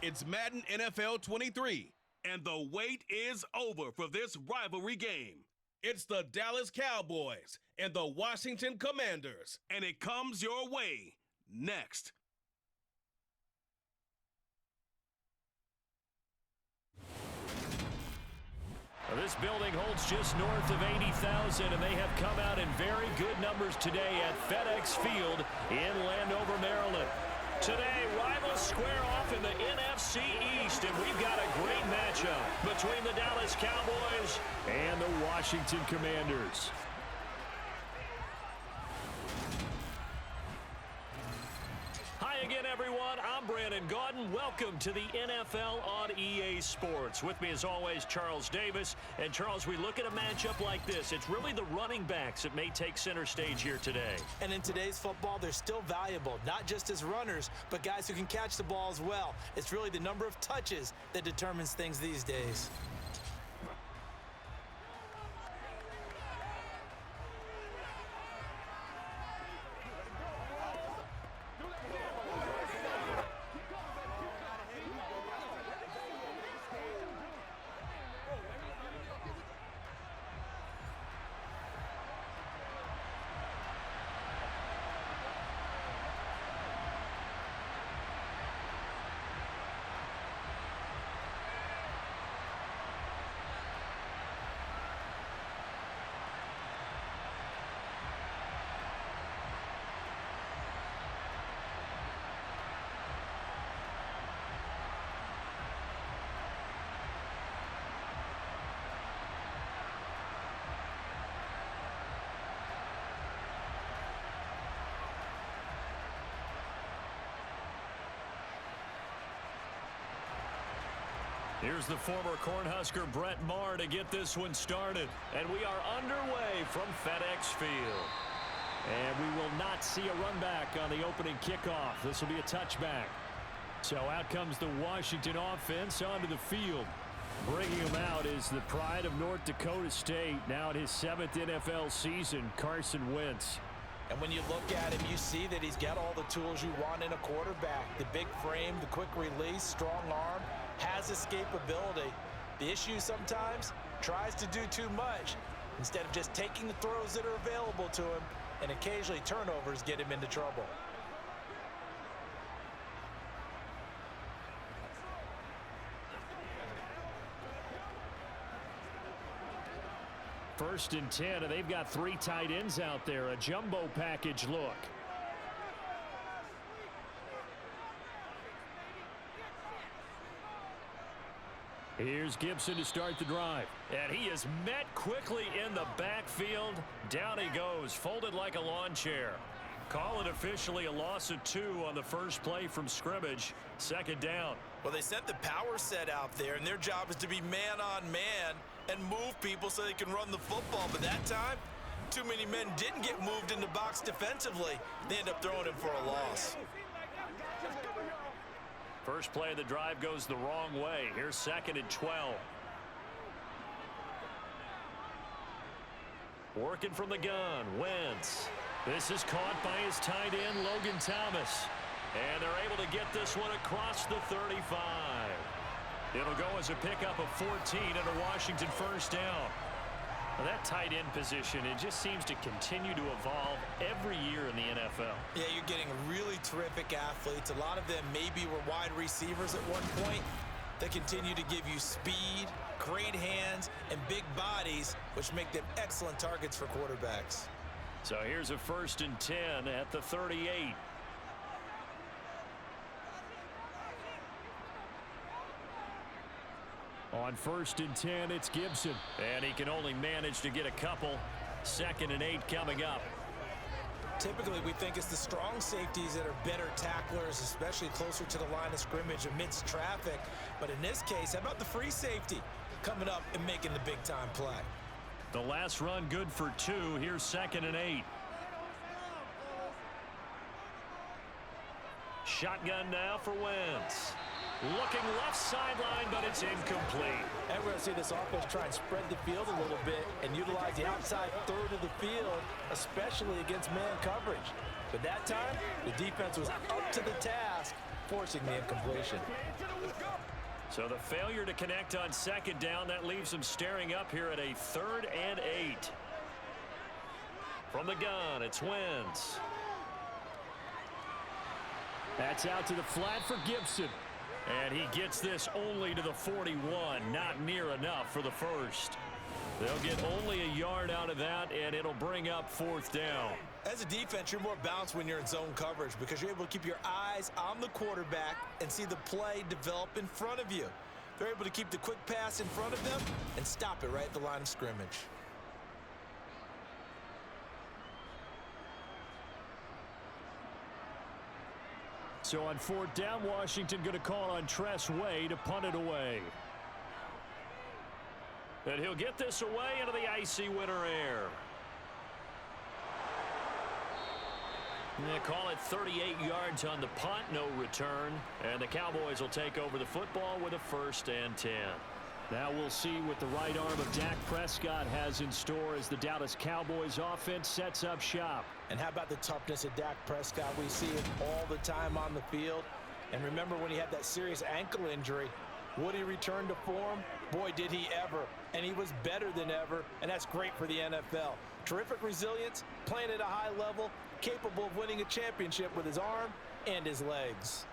It's Madden NFL23, and the wait is over for this rivalry game. It's the Dallas Cowboys and the Washington Commanders, and it comes your way next. This building holds just north of 80,000, and they have come out in very good numbers today at FedEx Field in Landover, Maryland. Today, rivals square off in the NFC East, and we've got a great matchup between the Dallas Cowboys and the Washington Commanders. Hi again, everyone. I'm Brandon Gaudin. Welcome to the NFL on EA Sports. With me, as always, Charles Davis. And, Charles, we look at a matchup like this. It's really the running backs that may take center stage here today. And in today's football, they're still valuable, not just as runners, but guys who can catch the ball as well. It's really the number of touches that determines things these days. Here's the former Cornhusker Brett Maher to get this one started. And we are underway from FedEx Field. And we will not see a run back on the opening kickoff. This will be a touchback. So out comes the Washington offense onto the field. Bringing him out is the pride of North Dakota State, now in his 7th NFL season, Carson Wentz. And when you look at him, you see that he's got all the tools you want in a quarterback. The big frame, the quick release, strong arm, has escapability. The issue sometimes, tries to do too much instead of just taking the throws that are available to him, and occasionally turnovers get him into trouble. First and 10, and they've got 3 tight ends out there. A jumbo package look. Here's Gibson to start the drive. And he is met quickly in the backfield. Down he goes, folded like a lawn chair. Call it officially a loss of 2 on the first play from scrimmage. Second down. Well, they sent the power set out there, and their job is to be man-on-man and move people so they can run the football. But that time, too many men didn't get moved in the box defensively. They end up throwing him for a loss. First play of the drive goes the wrong way. Here's 2nd and 12. Working from the gun, Wentz. This is caught by his tight end, Logan Thomas. And they're able to get this one across the 35. It'll go as a pickup of 14 and a Washington first down. Well, that tight end position, it just seems to continue to evolve every year in the NFL. Yeah, you're getting really terrific athletes. A lot of them maybe were wide receivers at one point. They continue to give you speed, great hands, and big bodies, which make them excellent targets for quarterbacks. So here's a 1st and 10 at the 38. On 1st and 10, it's Gibson. And he can only manage to get a couple. 2nd and 8 coming up. Typically, we think it's the strong safeties that are better tacklers, especially closer to the line of scrimmage amidst traffic. But in this case, how about the free safety coming up and making the big-time play? The last run good for 2. Here's 2nd and 8. Shotgun now for Wentz. Looking left sideline, but it's incomplete. And we're going to see this offense try and spread the field a little bit and utilize the outside third of the field, especially against man coverage. But that time, the defense was up to the task forcing the incompletion. So the failure to connect on second down, that leaves them staring up here at a 3rd and 8. From the gun, it's Wentz. That's out to the flat for Gibson. And he gets this only to the 41. Not near enough for the first. They'll get only a yard out of that, and it'll bring up 4th down. As a defense, you're more balanced when you're in zone coverage because you're able to keep your eyes on the quarterback and see the play develop in front of you. They're able to keep the quick pass in front of them and stop it right at the line of scrimmage. So on 4th down, Washington going to call on Tress Way to punt it away. And he'll get this away into the icy winter air. They call it 38 yards on the punt, no return. And the Cowboys will take over the football with a 1st and 10. Now we'll see what the right arm of Dak Prescott has in store as the Dallas Cowboys offense sets up shop. And how about the toughness of Dak Prescott? We see it all the time on the field. And remember when he had that serious ankle injury, would he return to form? Boy, did he ever. And he was better than ever, and that's great for the NFL. Terrific resilience, playing at a high level, capable of winning a championship with his arm and his legs.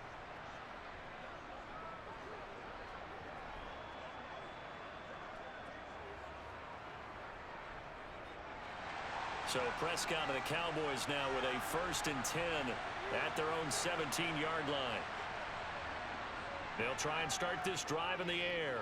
So Prescott and the Cowboys now with a 1st and 10 at their own 17-yard line. They'll try and start this drive in the air.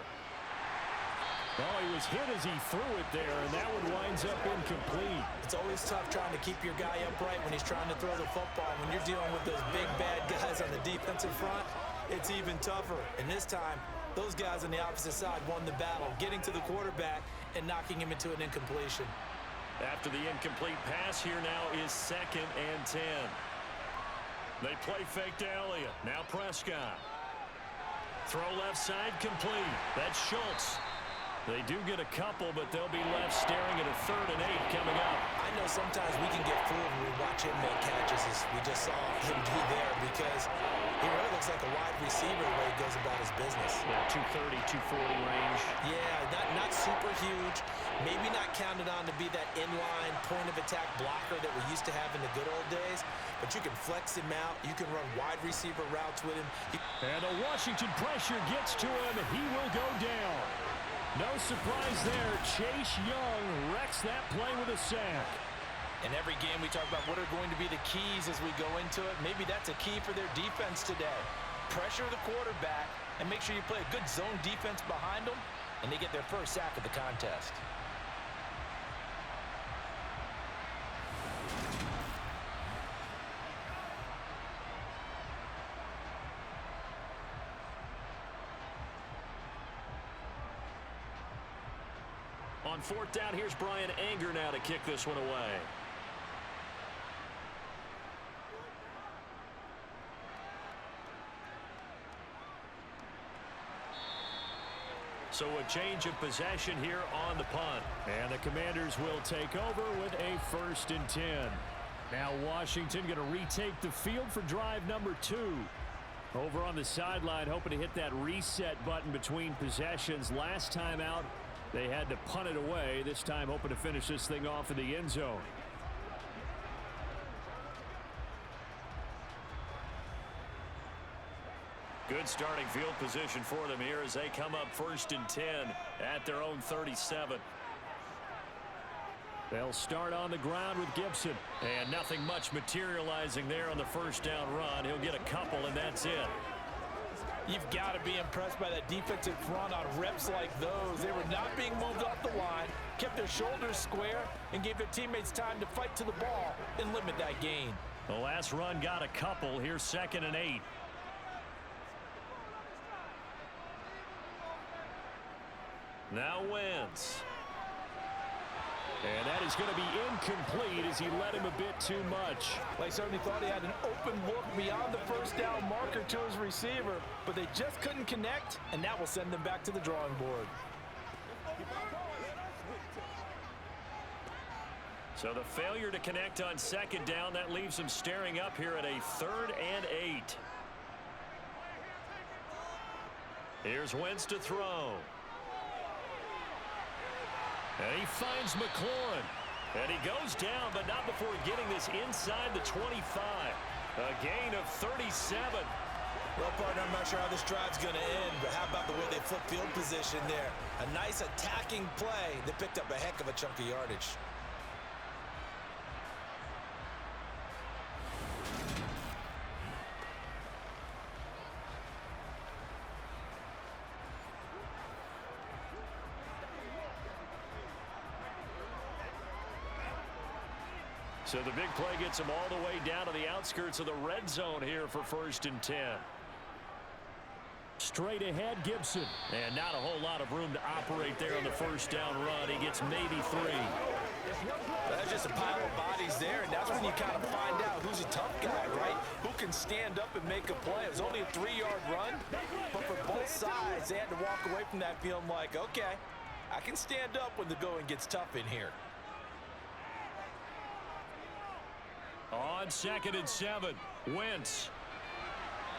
Oh, he was hit as he threw it there, and that one winds up incomplete. It's always tough trying to keep your guy upright when he's trying to throw the football. When you're dealing with those big, bad guys on the defensive front, it's even tougher. And this time, those guys on the opposite side won the battle, getting to the quarterback and knocking him into an incompletion. After the incomplete pass, here now is 2nd and 10. They play fake to Elliott. Now Prescott. Throw left side complete. That's Schultz. They do get a couple, but they'll be left staring at a 3rd and 8 coming up. I know sometimes we can get fooled when we watch him make catches, as we just saw him do there, because he really looks like a wide receiver the way he goes about his business. Yeah, 230, 240 range. Yeah, not super huge. Maybe not counted on to be that inline point-of-attack blocker that we used to have in the good old days, but you can flex him out. You can run wide receiver routes with him. And the Washington pressure gets to him. He will go down. No surprise there. Chase Young wrecks that play with a sack. In every game we talk about what are going to be the keys as we go into it. Maybe that's a key for their defense today. Pressure the quarterback and make sure you play a good zone defense behind them, and they get their first sack of the contest. On 4th down, here's Brian Anger now to kick this one away. So a change of possession here on the punt. And the Commanders will take over with a 1st and 10. Now Washington going to retake the field for drive number 2. Over on the sideline, hoping to hit that reset button between possessions. Last time out, they had to punt it away. This time hoping to finish this thing off in the end zone. Good starting field position for them here as they come up 1st and 10 at their own 37. They'll start on the ground with Gibson. And nothing much materializing there on the 1st down run. He'll get a couple, and that's it. You've got to be impressed by that defensive front on reps like those. They were not being moved off the line, kept their shoulders square, and gave their teammates time to fight to the ball and limit that gain. The last run got a couple. Here's 2nd and 8. Now Wentz. And that is going to be incomplete as he led him a bit too much. They certainly thought he had an open look beyond the 1st down marker to his receiver, but they just couldn't connect, and that will send them back to the drawing board. So the failure to connect on 2nd down, that leaves them staring up here at a 3rd and 8. Here's Wentz to throw. And he finds McLaurin. And he goes down, but not before getting this inside the 25. A gain of 37. Well, partner, I'm not sure how this drive's going to end, but how about the way they flip field position there? A nice attacking play that picked up a heck of a chunk of yardage. So the big play gets him all the way down to the outskirts of the red zone here for 1st and 10. Straight ahead, Gibson. And not a whole lot of room to operate there on the first down run. He gets maybe 3. That's just a pile of bodies there, and that's when you kind of find out who's a tough guy, right? Who can stand up and make a play. It was only a 3-yard run, but for both sides, they had to walk away from that feeling like, okay, I can stand up when the going gets tough in here. On 2nd and 7, Wentz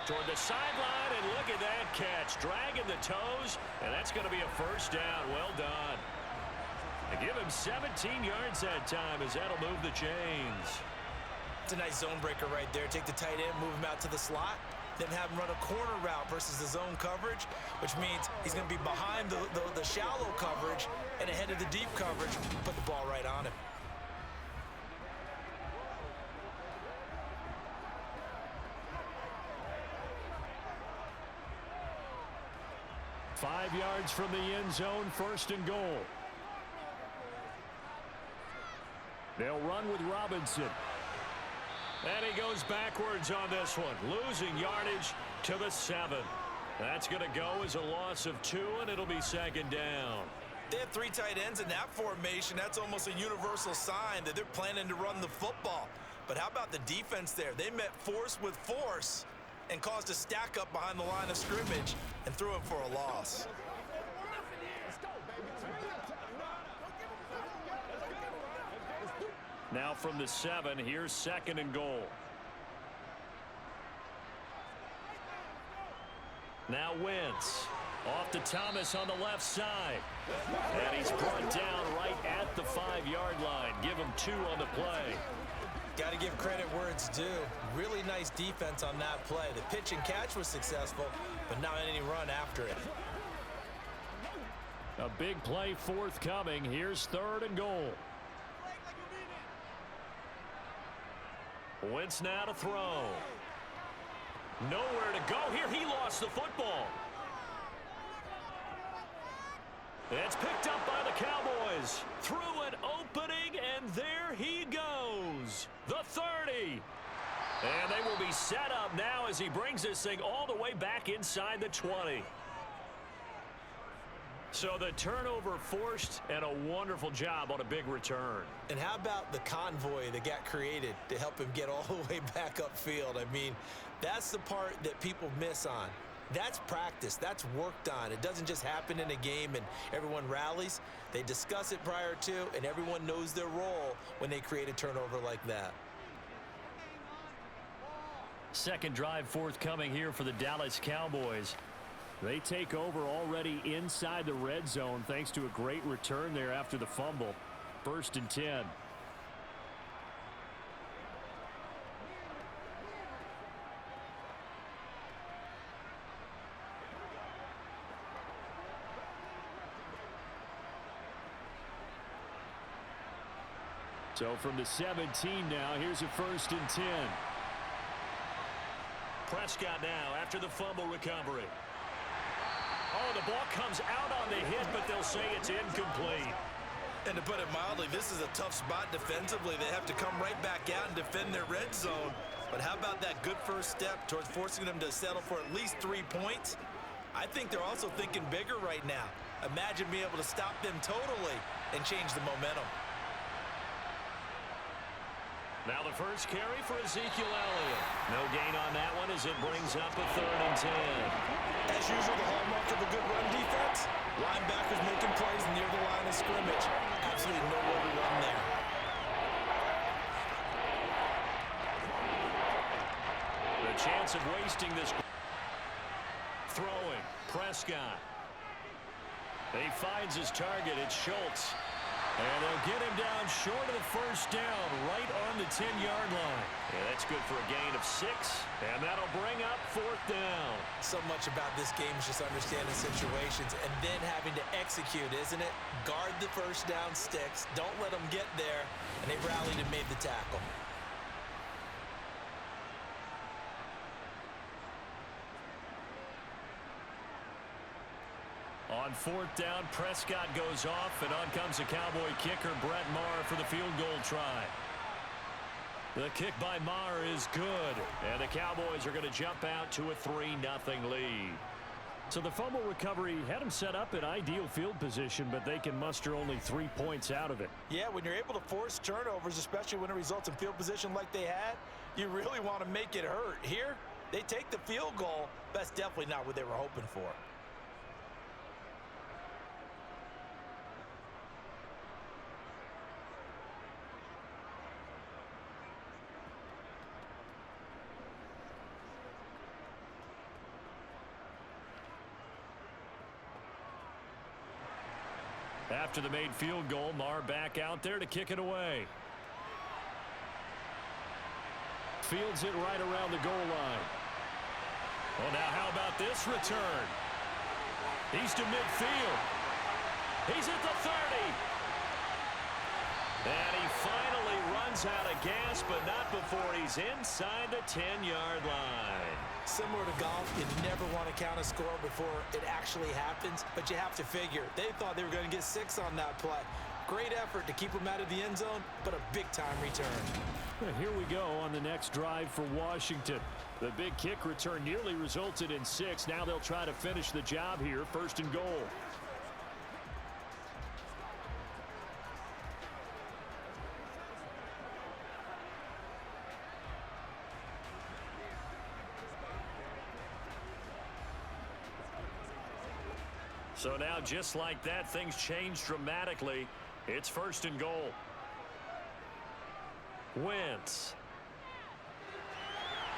toward the sideline, and look at that catch. Dragging the toes, and that's going to be a first down. Well done. They give him 17 yards that time as that'll move the chains. It's a nice zone breaker right there. Take the tight end, move him out to the slot, then have him run a corner route versus the zone coverage, which means he's going to be behind the shallow coverage and ahead of the deep coverage. Put the ball right on him. Five yards from the end zone, 1st and goal. They'll run with Robinson. And he goes backwards on this one, losing yardage to the 7. That's going to go as a loss of 2, and it'll be 2nd down. They have 3 tight ends in that formation. That's almost a universal sign that they're planning to run the football. But how about the defense there? They met force with force and caused a stack up behind the line of scrimmage and threw him for a loss. Now from the 7, here's 2nd and goal. Now Wentz off to Thomas on the left side. And he's brought down right at the 5-yard line. Give him 2 on the play. Got to give credit where it's due. Really nice defense on that play. The pitch and catch was successful, but not any run after it. A big play forthcoming. Here's 3rd and goal. Wentz now to throw. Nowhere to go here. He lost the football. It's picked up by the Cowboys. Through an opening, and there he goes. The 30. And they will be set up now as he brings this thing all the way back inside the 20. So the turnover forced, and a wonderful job on a big return. And how about the convoy that got created to help him get all the way back upfield? I mean, that's the part that people miss on. That's practice. That's worked on. It doesn't just happen in a game and everyone rallies. They discuss it prior to, and everyone knows their role when they create a turnover like that. Second drive forthcoming here for the Dallas Cowboys. They take over already inside the red zone thanks to a great return there after the fumble. 1st and 10. So from the 17 now, here's a 1st and 10. Prescott now after the fumble recovery. Oh, the ball comes out on the hit, but they'll say it's incomplete. And to put it mildly, this is a tough spot defensively. They have to come right back out and defend their red zone. But how about that good first step towards forcing them to settle for at least 3 points? I think they're also thinking bigger right now. Imagine being able to stop them totally and change the momentum. Now the first carry for Ezekiel Elliott. No gain on that one as it brings up a 3rd and 10. As usual, the hallmark of a good run defense, linebackers making plays near the line of scrimmage. Absolutely nowhere to run there. The chance of wasting this. Throwing. Prescott. He finds his target. It's Schultz. And they'll get him down short of the first down, right on the 10-yard line. Yeah, that's good for a gain of 6, and that'll bring up 4th down. So much about this game is just understanding situations and then having to execute, isn't it? Guard the first down sticks. Don't let them get there, and they rallied and made the tackle. On 4th down, Prescott goes off, and on comes the Cowboy kicker, Brett Maher, for the field goal try. The kick by Maher is good, and the Cowboys are going to jump out to a 3-0 lead. So the fumble recovery had them set up in ideal field position, but they can muster only 3 points out of it. Yeah, when you're able to force turnovers, especially when it results in field position like they had, you really want to make it hurt. Here, they take the field goal. That's definitely not what they were hoping for. After the made field goal, Maher back out there to kick it away. Fields it right around the goal line. Well, now how about this return? He's to midfield. He's at the 30. And he finally runs out of gas, but not before he's inside the 10-yard line. Similar to golf, you never want to count a score before it actually happens, but you have to figure. They thought they were going to get 6 on that play. Great effort to keep them out of the end zone, but a big-time return. Well, here we go on the next drive for Washington. The big kick return nearly resulted in 6. Now they'll try to finish the job here, 1st and goal. So now, just like that, things change dramatically. It's 1st and goal. Wentz.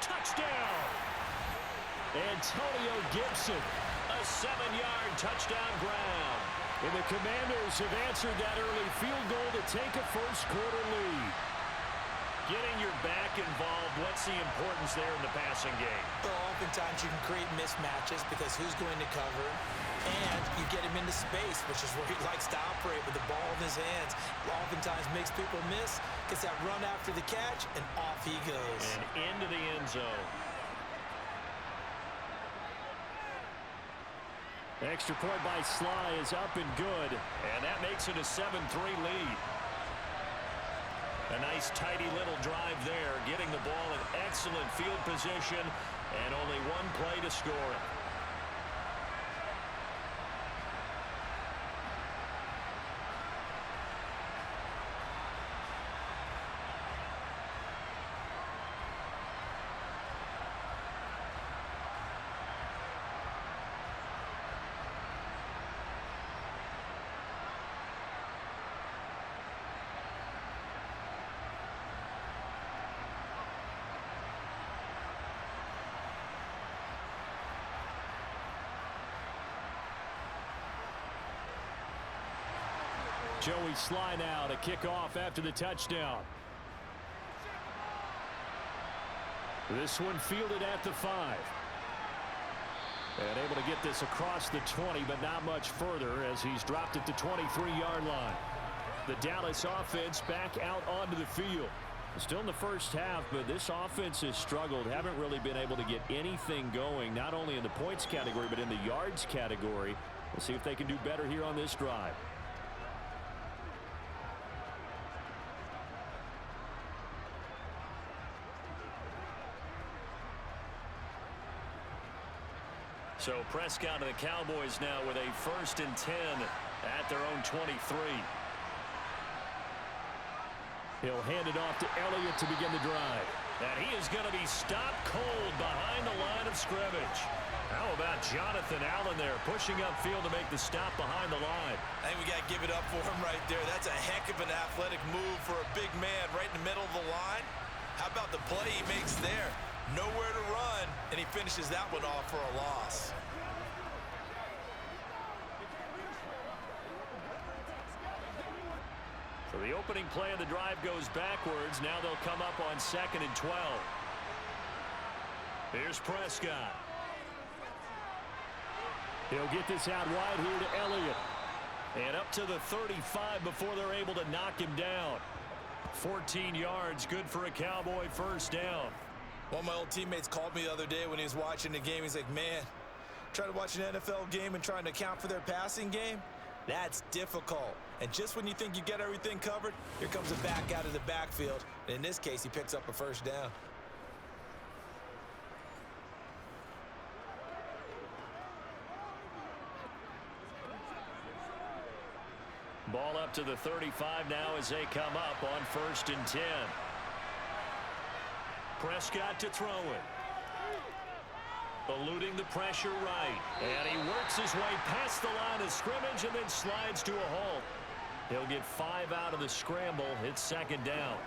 Touchdown! Antonio Gibson. A 7-yard touchdown ground. And the Commanders have answered that early field goal to take a first-quarter lead. Getting your back involved, what's the importance there in the passing game? Well, oftentimes you can create mismatches because who's going to cover, and you get him into space, which is where he likes to operate with the ball in his hands. Oftentimes makes people miss, gets that run after the catch, and off he goes. And into the end zone. Extra point by Sly is up and good. And that makes it a 7-3 lead. A nice tidy little drive there, getting the ball in excellent field position, and only one play to score it. Joey Sly now to kick off after the touchdown. This one fielded at the 5. And able to get this across the 20, but not much further as he's dropped at the 23-yard line. The Dallas offense back out onto the field. Still in the first half, but this offense has struggled. Haven't really been able to get anything going, not only in the points category, but in the yards category. We'll see if they can do better here on this drive. So Prescott and the Cowboys now with a 1st and 10 at their own 23. He'll hand it off to Elliott to begin the drive. And he is going to be stopped cold behind the line of scrimmage. How about Jonathan Allen there pushing upfield to make the stop behind the line? I think we got to give it up for him right there. That's a heck of an athletic move for a big man right in the middle of the line. How about the play he makes there? Nowhere to run, and he finishes that one off for a loss. So the opening play of the drive goes backwards. Now they'll come up on 2nd and 12. Here's Prescott. He'll get this out wide here to Elliott. And up to the 35 before they're able to knock him down. 14 yards, good for a Cowboy first down. One of my old teammates called me the other day when he was watching the game. He's like, man, trying to watch an NFL game and trying to account for their passing game, that's difficult. And just when you think you get everything covered, here comes a back out of the backfield. And in this case, he picks up a first down. Ball up to the 35 now as they come up on 1st and 10. Prescott to throw it. Eluding the pressure right. And he works his way past the line of scrimmage and then slides to a halt. He'll get 5 out of the scramble. It's 2nd down.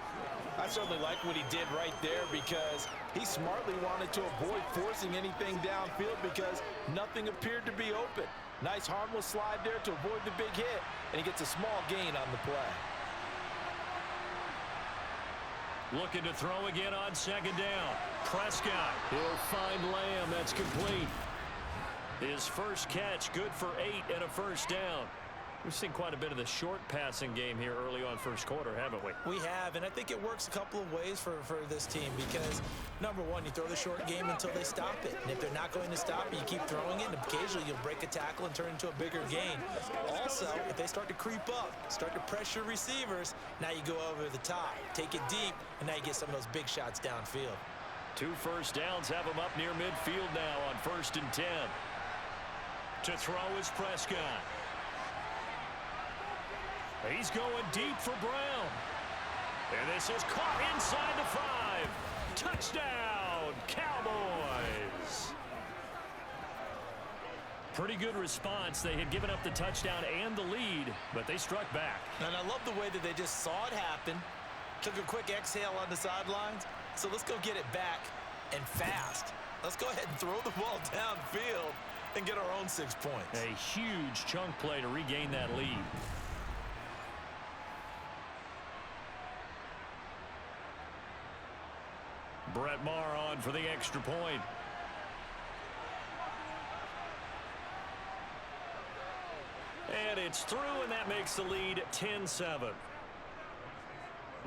I certainly like what he did right there because he smartly wanted to avoid forcing anything downfield because nothing appeared to be open. Nice harmless slide there to avoid the big hit, and he gets a small gain on the play. Looking to throw again on 2nd down. Prescott. He'll find Lamb. That's complete. His first catch, good for 8 and a first down. We've seen quite a bit of the short passing game here early on first quarter, haven't we? We have, and I think it works a couple of ways for this team because, number one, you throw the short game until they stop it. And if they're not going to stop it, you keep throwing it, and occasionally you'll break a tackle and turn it into a bigger gain. Also, if they start to creep up, start to pressure receivers, now you go over the top, take it deep, and now you get some of those big shots downfield. 2 first downs have him up near midfield now on 1st and 10. To throw is Prescott. He's going deep for Brown. And this is caught inside the 5. Touchdown, Cowboys. Pretty good response. They had given up the touchdown and the lead, but they struck back. And I love the way that they just saw it happen, took a quick exhale on the sidelines. So let's go get it back and fast. Let's go ahead and throw the ball downfield and get our own 6 points. A huge chunk play to regain that lead. Brett Maher on for the extra point. And it's through, and that makes the lead 10-7.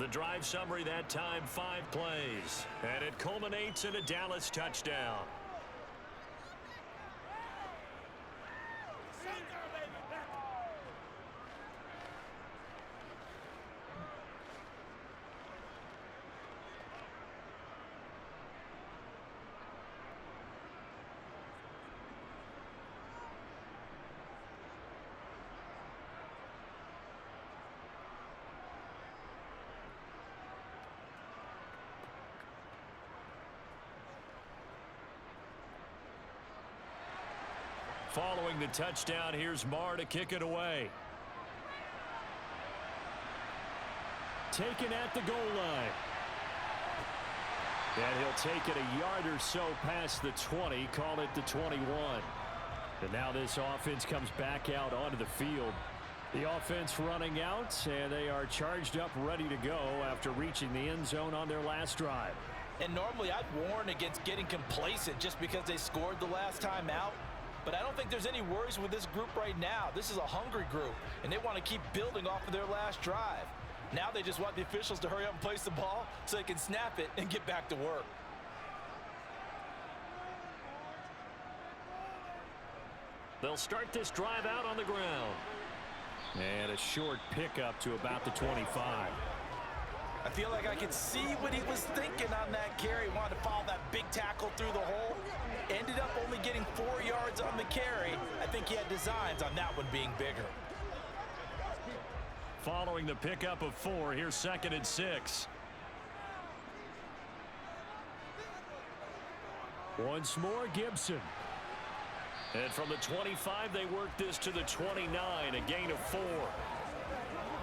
The drive summary that time, 5 plays. And it culminates in a Dallas touchdown. Following the touchdown, here's Maher to kick it away. Taken at the goal line. And he'll take it a yard or so past the 20, call it the 21. And now this offense comes back out onto the field. The offense running out, and they are charged up, ready to go after reaching the end zone on their last drive. And normally I'd warn against getting complacent just because they scored the last time out. But I don't think there's any worries with this group right now. This is a hungry group, and they want to keep building off of their last drive. Now they just want the officials to hurry up and place the ball so they can snap it and get back to work. They'll start this drive out on the ground. And a short pickup to about the 25. I feel like I could see what he was thinking on that carry. Wanted to follow that big tackle through the hole. Ended up only getting 4 yards on the carry. I think he had designs on that one being bigger. Following the pickup of 4, here's 2nd and 6. Once more, Gibson. And from the 25, they work this to the 29, a gain of 4.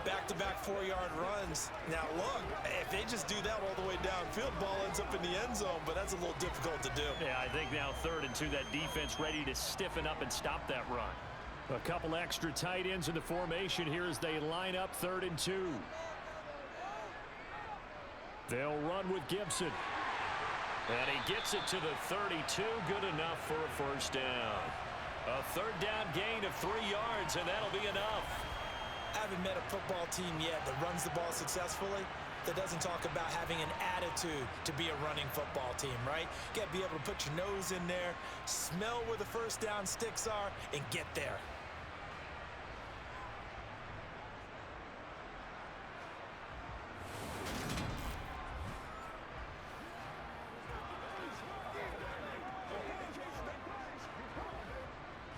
Back-to-back 4-yard runs. Now, look, if they just do that all the way downfield, ball ends up in the end zone, but that's a little difficult to do. Yeah, I think now 3rd and 2, that defense ready to stiffen up and stop that run. A couple extra tight ends in the formation here as they line up 3rd and 2. They'll run with Gibson. And he gets it to the 32. Good enough for a first down. A third down gain of 3 yards, and that'll be enough. I haven't met a football team yet that runs the ball successfully that doesn't talk about having an attitude to be a running football team, right? You got to be able to put your nose in there, smell where the first down sticks are, and get there.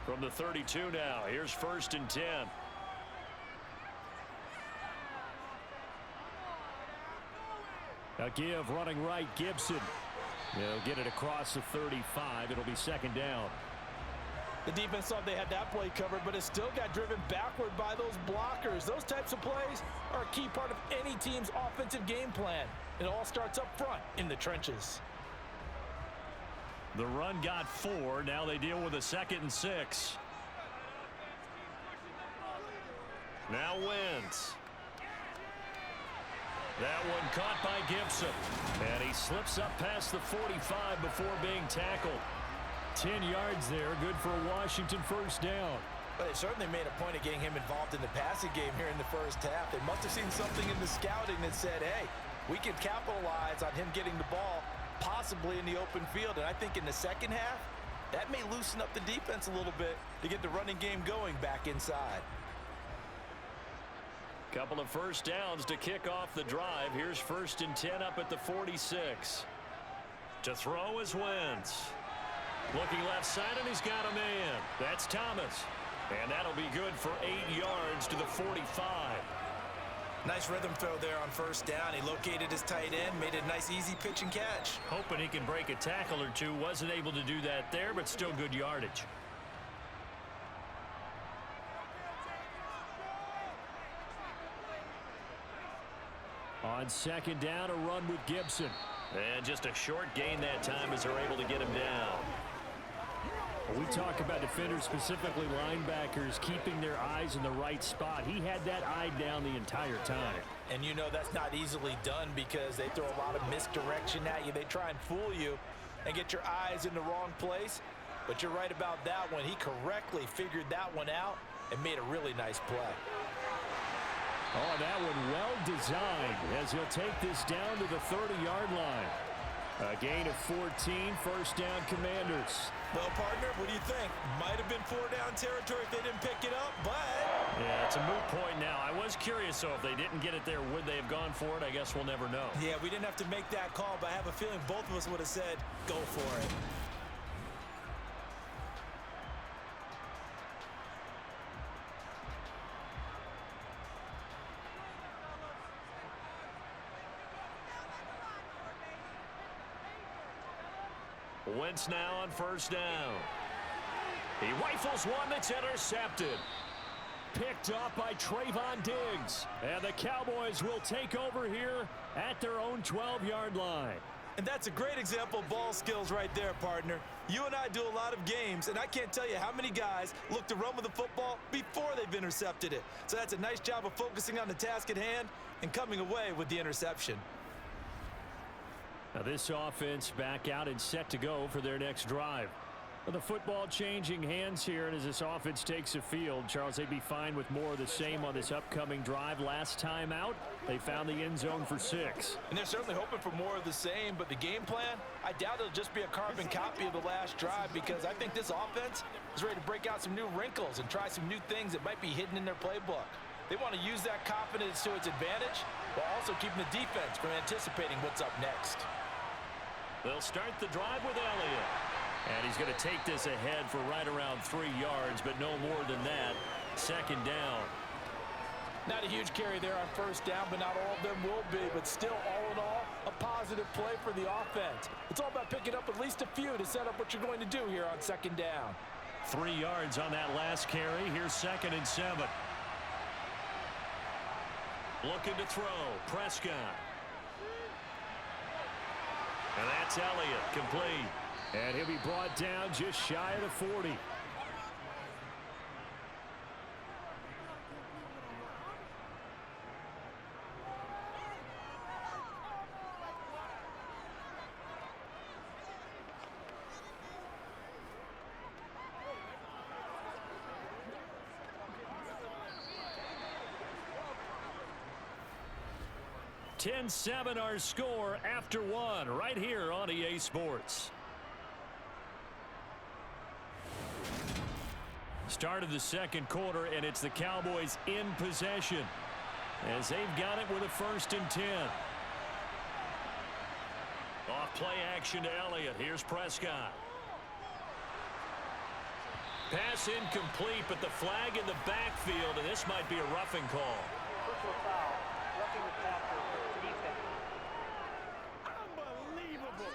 From the 32 now, here's 1st and 10. A give running right, Gibson. They'll get it across the 35. It'll be 2nd down. The defense thought they had that play covered, but it still got driven backward by those blockers. Those types of plays are a key part of any team's offensive game plan. It all starts up front in the trenches. The run got 4. Now they deal with a 2nd and 6. Now Wentz. That one caught by Gibson. And he slips up past the 45 before being tackled. 10 yards there. Good for a Washington first down. But they certainly made a point of getting him involved in the passing game here in the first half. They must have seen something in the scouting that said, hey, we can capitalize on him getting the ball possibly in the open field. And I think in the second half, that may loosen up the defense a little bit to get the running game going back inside. Couple of first downs to kick off the drive. Here's 1st and 10 up at the 46. To throw is Wentz. Looking left side, and he's got a man. That's Thomas. And that'll be good for 8 yards to the 45. Nice rhythm throw there on first down. He located his tight end, made a nice easy pitch and catch. Hoping he can break a tackle or two. Wasn't able to do that there, but still good yardage. On 2nd down, a run with Gibson. And just a short gain that time as they're able to get him down. We talk about defenders, specifically linebackers, keeping their eyes in the right spot. He had that eye down the entire time. And you know that's not easily done because they throw a lot of misdirection at you. They try and fool you and get your eyes in the wrong place. But you're right about that one. He correctly figured that one out and made a really nice play. Oh, that one well designed as he'll take this down to the 30-yard line. A gain of 14, first down Commanders. Well, partner, what do you think? Might have been 4-down territory if they didn't pick it up, but... Yeah, it's a moot point now. I was curious, so if they didn't get it there, would they have gone for it? I guess we'll never know. Yeah, we didn't have to make that call, but I have a feeling both of us would have said, go for it. Wentz now on first down. He rifles one that's intercepted. Picked off by Trayvon Diggs. And the Cowboys will take over here at their own 12-yard line. And that's a great example of ball skills right there, partner. You and I do a lot of games, and I can't tell you how many guys look to run with the football before they've intercepted it. So that's a nice job of focusing on the task at hand and coming away with the interception. Now this offense back out and set to go for their next drive. Well, the football changing hands here, and as this offense takes the field, Charles, they'd be fine with more of the same on this upcoming drive. Last time out, they found the end zone for 6. And they're certainly hoping for more of the same, but the game plan, I doubt it'll just be a carbon copy of the last drive because I think this offense is ready to break out some new wrinkles and try some new things that might be hidden in their playbook. They want to use that confidence to its advantage while also keeping the defense from anticipating what's up next. They'll start the drive with Elliott. And he's going to take this ahead for right around 3 yards, but no more than that. 2nd down. Not a huge carry there on first down, but not all of them will be. But still, all in all, a positive play for the offense. It's all about picking up at least a few to set up what you're going to do here on 2nd down. 3 yards on that last carry. Here's 2nd and 7. Looking to throw. Prescott. And that's Elliott, complete. And he'll be brought down just shy of the 40. 10-7 our score after one right here on EA Sports. Start of the second quarter, and it's the Cowboys in possession as they've got it with a 1st and 10. Off play action to Elliott. Here's Prescott. Pass incomplete, but the flag in the backfield, and this might be a roughing call. Personal foul, roughing the passer, defense. Unbelievable.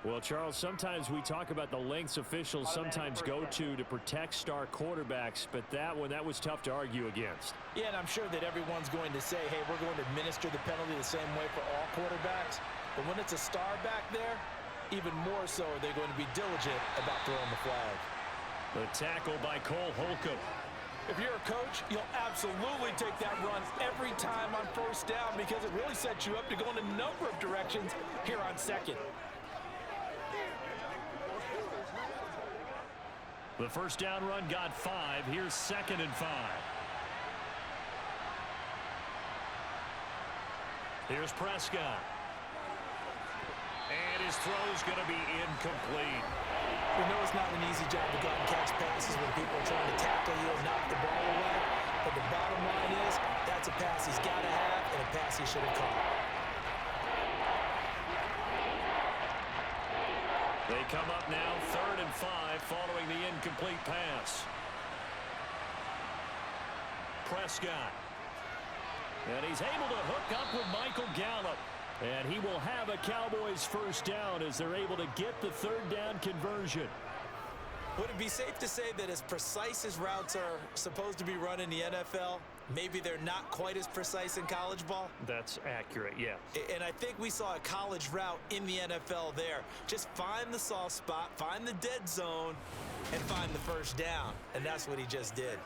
Well, Charles, sometimes we talk about the lengths officials sometimes go to protect star quarterbacks, but that was tough to argue against. Yeah, and I'm sure that everyone's going to say, hey, we're going to administer the penalty the same way for all quarterbacks. But when it's a star back there, even more so are they going to be diligent about throwing the flag. The tackle by Cole Holcomb. If you're a coach, you'll absolutely take that run every time on 1st down because it really sets you up to go in a number of directions here on 2nd. The 1st down run got 5. Here's 2nd and 5. Here's Prescott. And his throw's going to be incomplete. We know it's not an easy job to go out and catch passes when people are trying to tackle you and knock the ball away. But the bottom line is that's a pass he's got to have and a pass he should have caught. They come up now 3rd and 5 following the incomplete pass. Prescott. And he's able to hook up with Michael Gallup. And he will have a Cowboys 1st down as they're able to get the 3rd down conversion. Would it be safe to say that as precise as routes are supposed to be run in the NFL, maybe they're not quite as precise in college ball? That's accurate, yeah. And I think we saw a college route in the NFL there. Just find the soft spot, find the dead zone, and find the 1st down. And that's what he just did.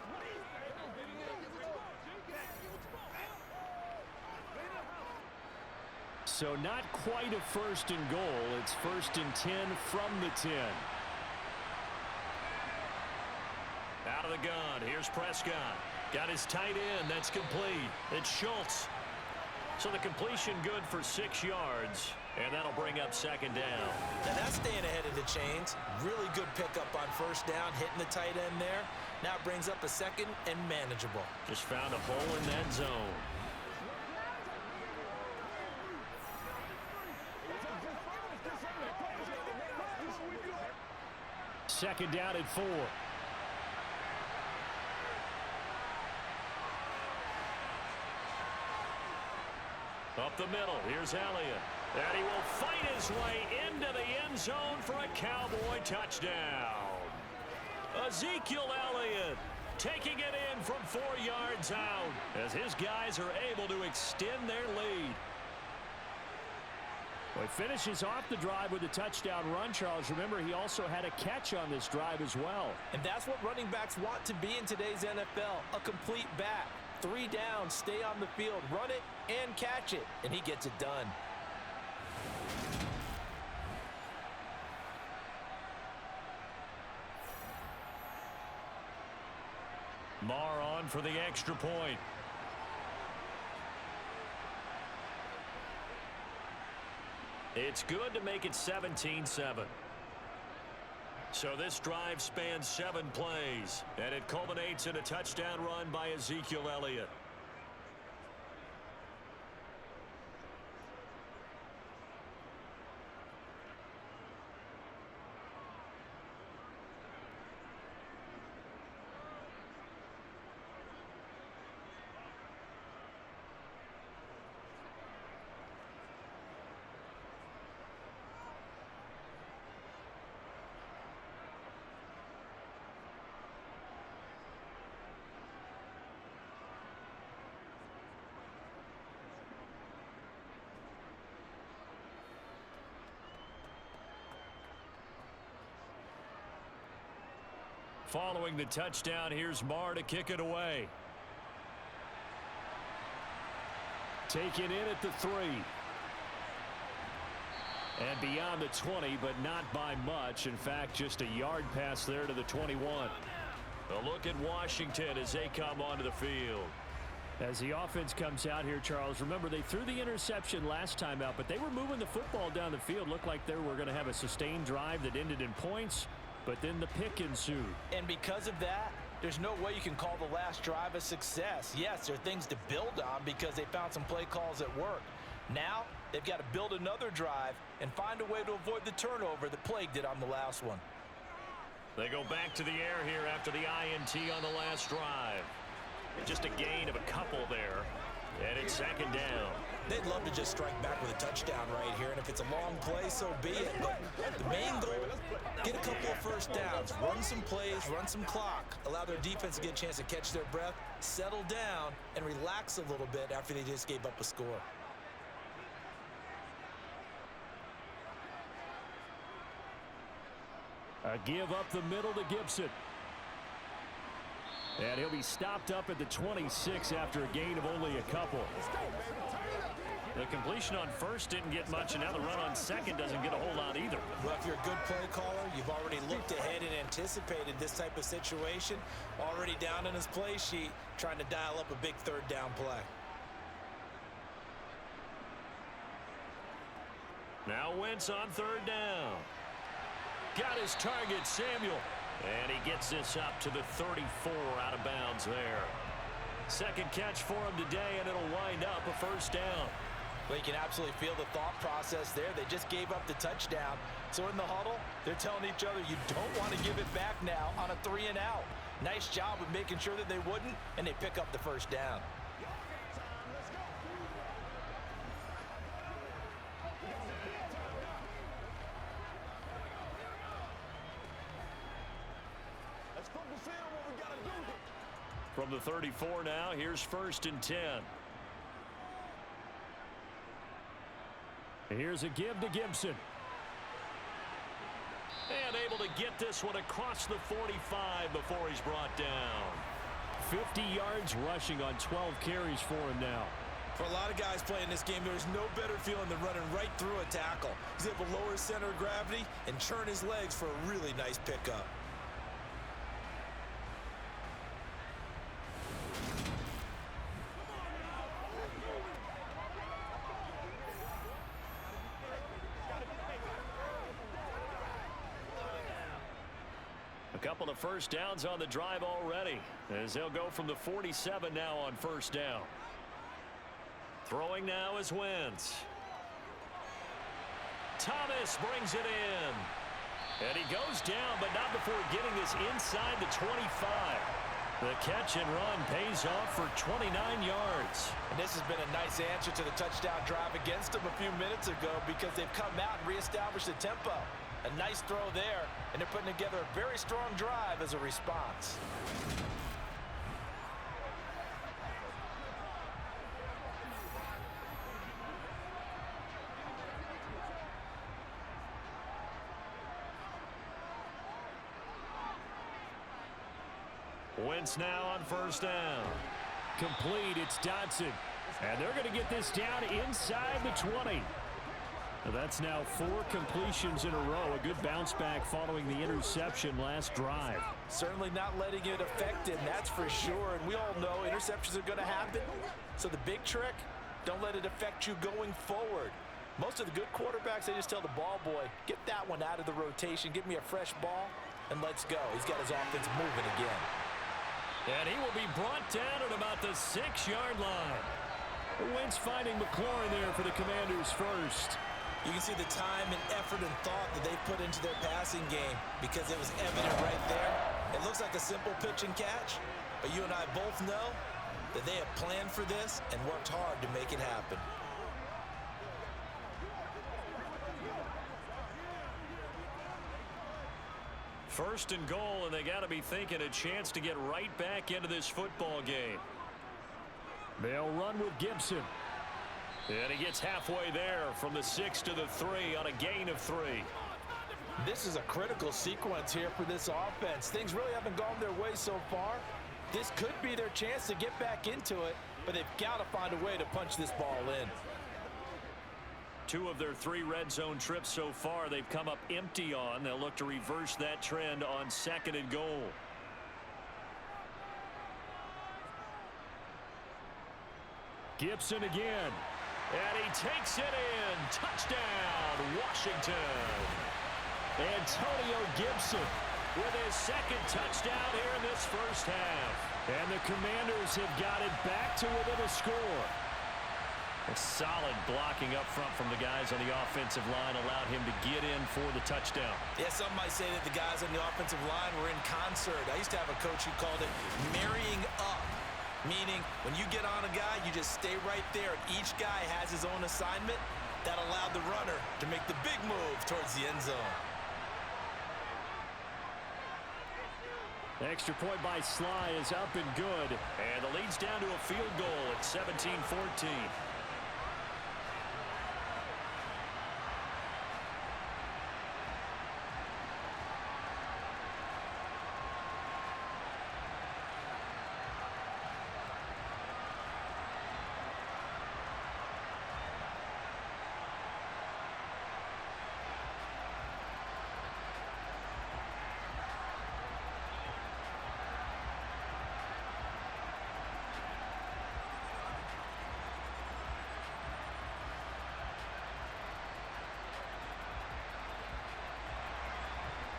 So not quite a 1st and goal. It's 1st and 10 from the 10. Out of the gun. Here's Prescott. Got his tight end. That's complete. It's Schultz. So the completion good for 6 yards. And that'll bring up 2nd down. Now that's staying ahead of the chains. Really good pickup on 1st down, hitting the tight end there. Now it brings up a 2nd and manageable. Just found a hole in that zone. Second down at 4. Up the middle. Here's Elliott. And he will fight his way into the end zone for a Cowboy touchdown. Ezekiel Elliott taking it in from 4 yards out as his guys are able to extend their lead. Well, he finishes off the drive with a touchdown run, Charles. Remember, he also had a catch on this drive as well. And that's what running backs want to be in today's NFL, a complete back. 3 down, stay on the field, run it, and catch it. And he gets it done. Marr on for the extra point. It's good to make it 17-7. So this drive spans 7 plays, and it culminates in a touchdown run by Ezekiel Elliott. Following the touchdown, here's Marr to kick it away. Taken in at the 3. And beyond the 20, but not by much. In fact, just a yard pass there to the 21. A look at Washington as they come onto the field. As the offense comes out here, Charles, remember they threw the interception last time out, but they were moving the football down the field. Looked like they were going to have a sustained drive that ended in points, but then the pick ensued. And because of that, there's no way you can call the last drive a success. Yes, there are things to build on because they found some play calls that work. Now, they've got to build another drive and find a way to avoid the turnover that plagued it on the last one. They go back to the air here after the INT on the last drive. Just a gain of a couple there, and it's second down. They'd love to just strike back with a touchdown right here, and if it's a long play, so be it. But the main goal, get a couple of first downs, run some plays, run some clock, allow their defense to get a chance to catch their breath, settle down, and relax a little bit after they just gave up a score. A give up the middle to Gibson. And he'll be stopped up at the 26 after a gain of only a couple. The completion on first didn't get much, and now the run on second doesn't get a whole lot either. Well, if you're a good play caller, you've already looked ahead and anticipated this type of situation. Already down in his play sheet, trying to dial up a big third down play. Now Wentz on third down. Got his target, Samuel. And he gets this up to the 34 out of bounds there. Second catch for him today, and it'll wind up a first down. Well, you can absolutely feel the thought process there. They just gave up the touchdown. So in the huddle, they're telling each other, you don't want to give it back now on a 3-and-out. Nice job of making sure that they wouldn't, and they pick up the first down. From the 34 now, here's first and 10. Here's a give to Gibson. And able to get this one across the 45 before he's brought down. 50 yards rushing on 12 carries for him now. For a lot of guys playing this game, there's no better feeling than running right through a tackle. He's able to lower his center of gravity and churn his legs for a really nice pickup. A couple of first downs on the drive already, as they'll go from the 47 now on first down. Throwing now is Wentz. Thomas brings it in. And he goes down, but not before getting this inside the 25. The catch and run pays off for 29 yards. And this has been a nice answer to the touchdown drive against them a few minutes ago because they've come out and reestablished the tempo. A nice throw there, and they're putting together a very strong drive as a response. Wentz now on first down. Complete, it's Dotson. And they're going to get this down inside the 20. That's now 4 completions in a row. A good bounce back following the interception last drive. Certainly not letting it affect him, that's for sure. And we all know interceptions are going to happen. So the big trick, don't let it affect you going forward. Most of the good quarterbacks, they just tell the ball boy, get that one out of the rotation, give me a fresh ball, and let's go. He's got his offense moving again. And he will be brought down at about the 6-yard line. Wentz finding McLaurin there for the Commanders first. You can see the time and effort and thought that they've put into their passing game because it was evident right there. It looks like a simple pitch and catch, but you and I both know that they have planned for this and worked hard to make it happen. First and goal, and they got to be thinking a chance to get right back into this football game. They'll run with Gibson. And he gets halfway there from the 6 to the 3 on a gain of 3. This is a critical sequence here for this offense. Things really haven't gone their way so far. This could be their chance to get back into it, but they've got to find a way to punch this ball in. 2 of their 3 red zone trips so far they've come up empty on. They'll look to reverse that trend on second and goal. Gibson again. And he takes it in. Touchdown, Washington. Antonio Gibson with his second touchdown here in this first half. And the Commanders have got it back to within a score. A solid blocking up front from the guys on the offensive line allowed him to get in for the touchdown. Yeah, some might say that the guys on the offensive line were in concert. I used to have a coach who called it marrying up, meaning when you get on a guy, you just stay right there. Each guy has his own assignment. That allowed the runner to make the big move towards the end zone. The extra point by Sly is up and good. And the lead's down to a field goal at 17-14.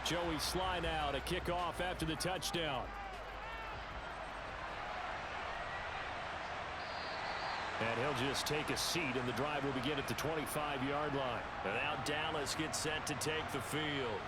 Joey Sly now to kick off after the touchdown. And he'll just take a seat, and the drive will begin at the 25-yard line. And now Dallas gets set to take the field.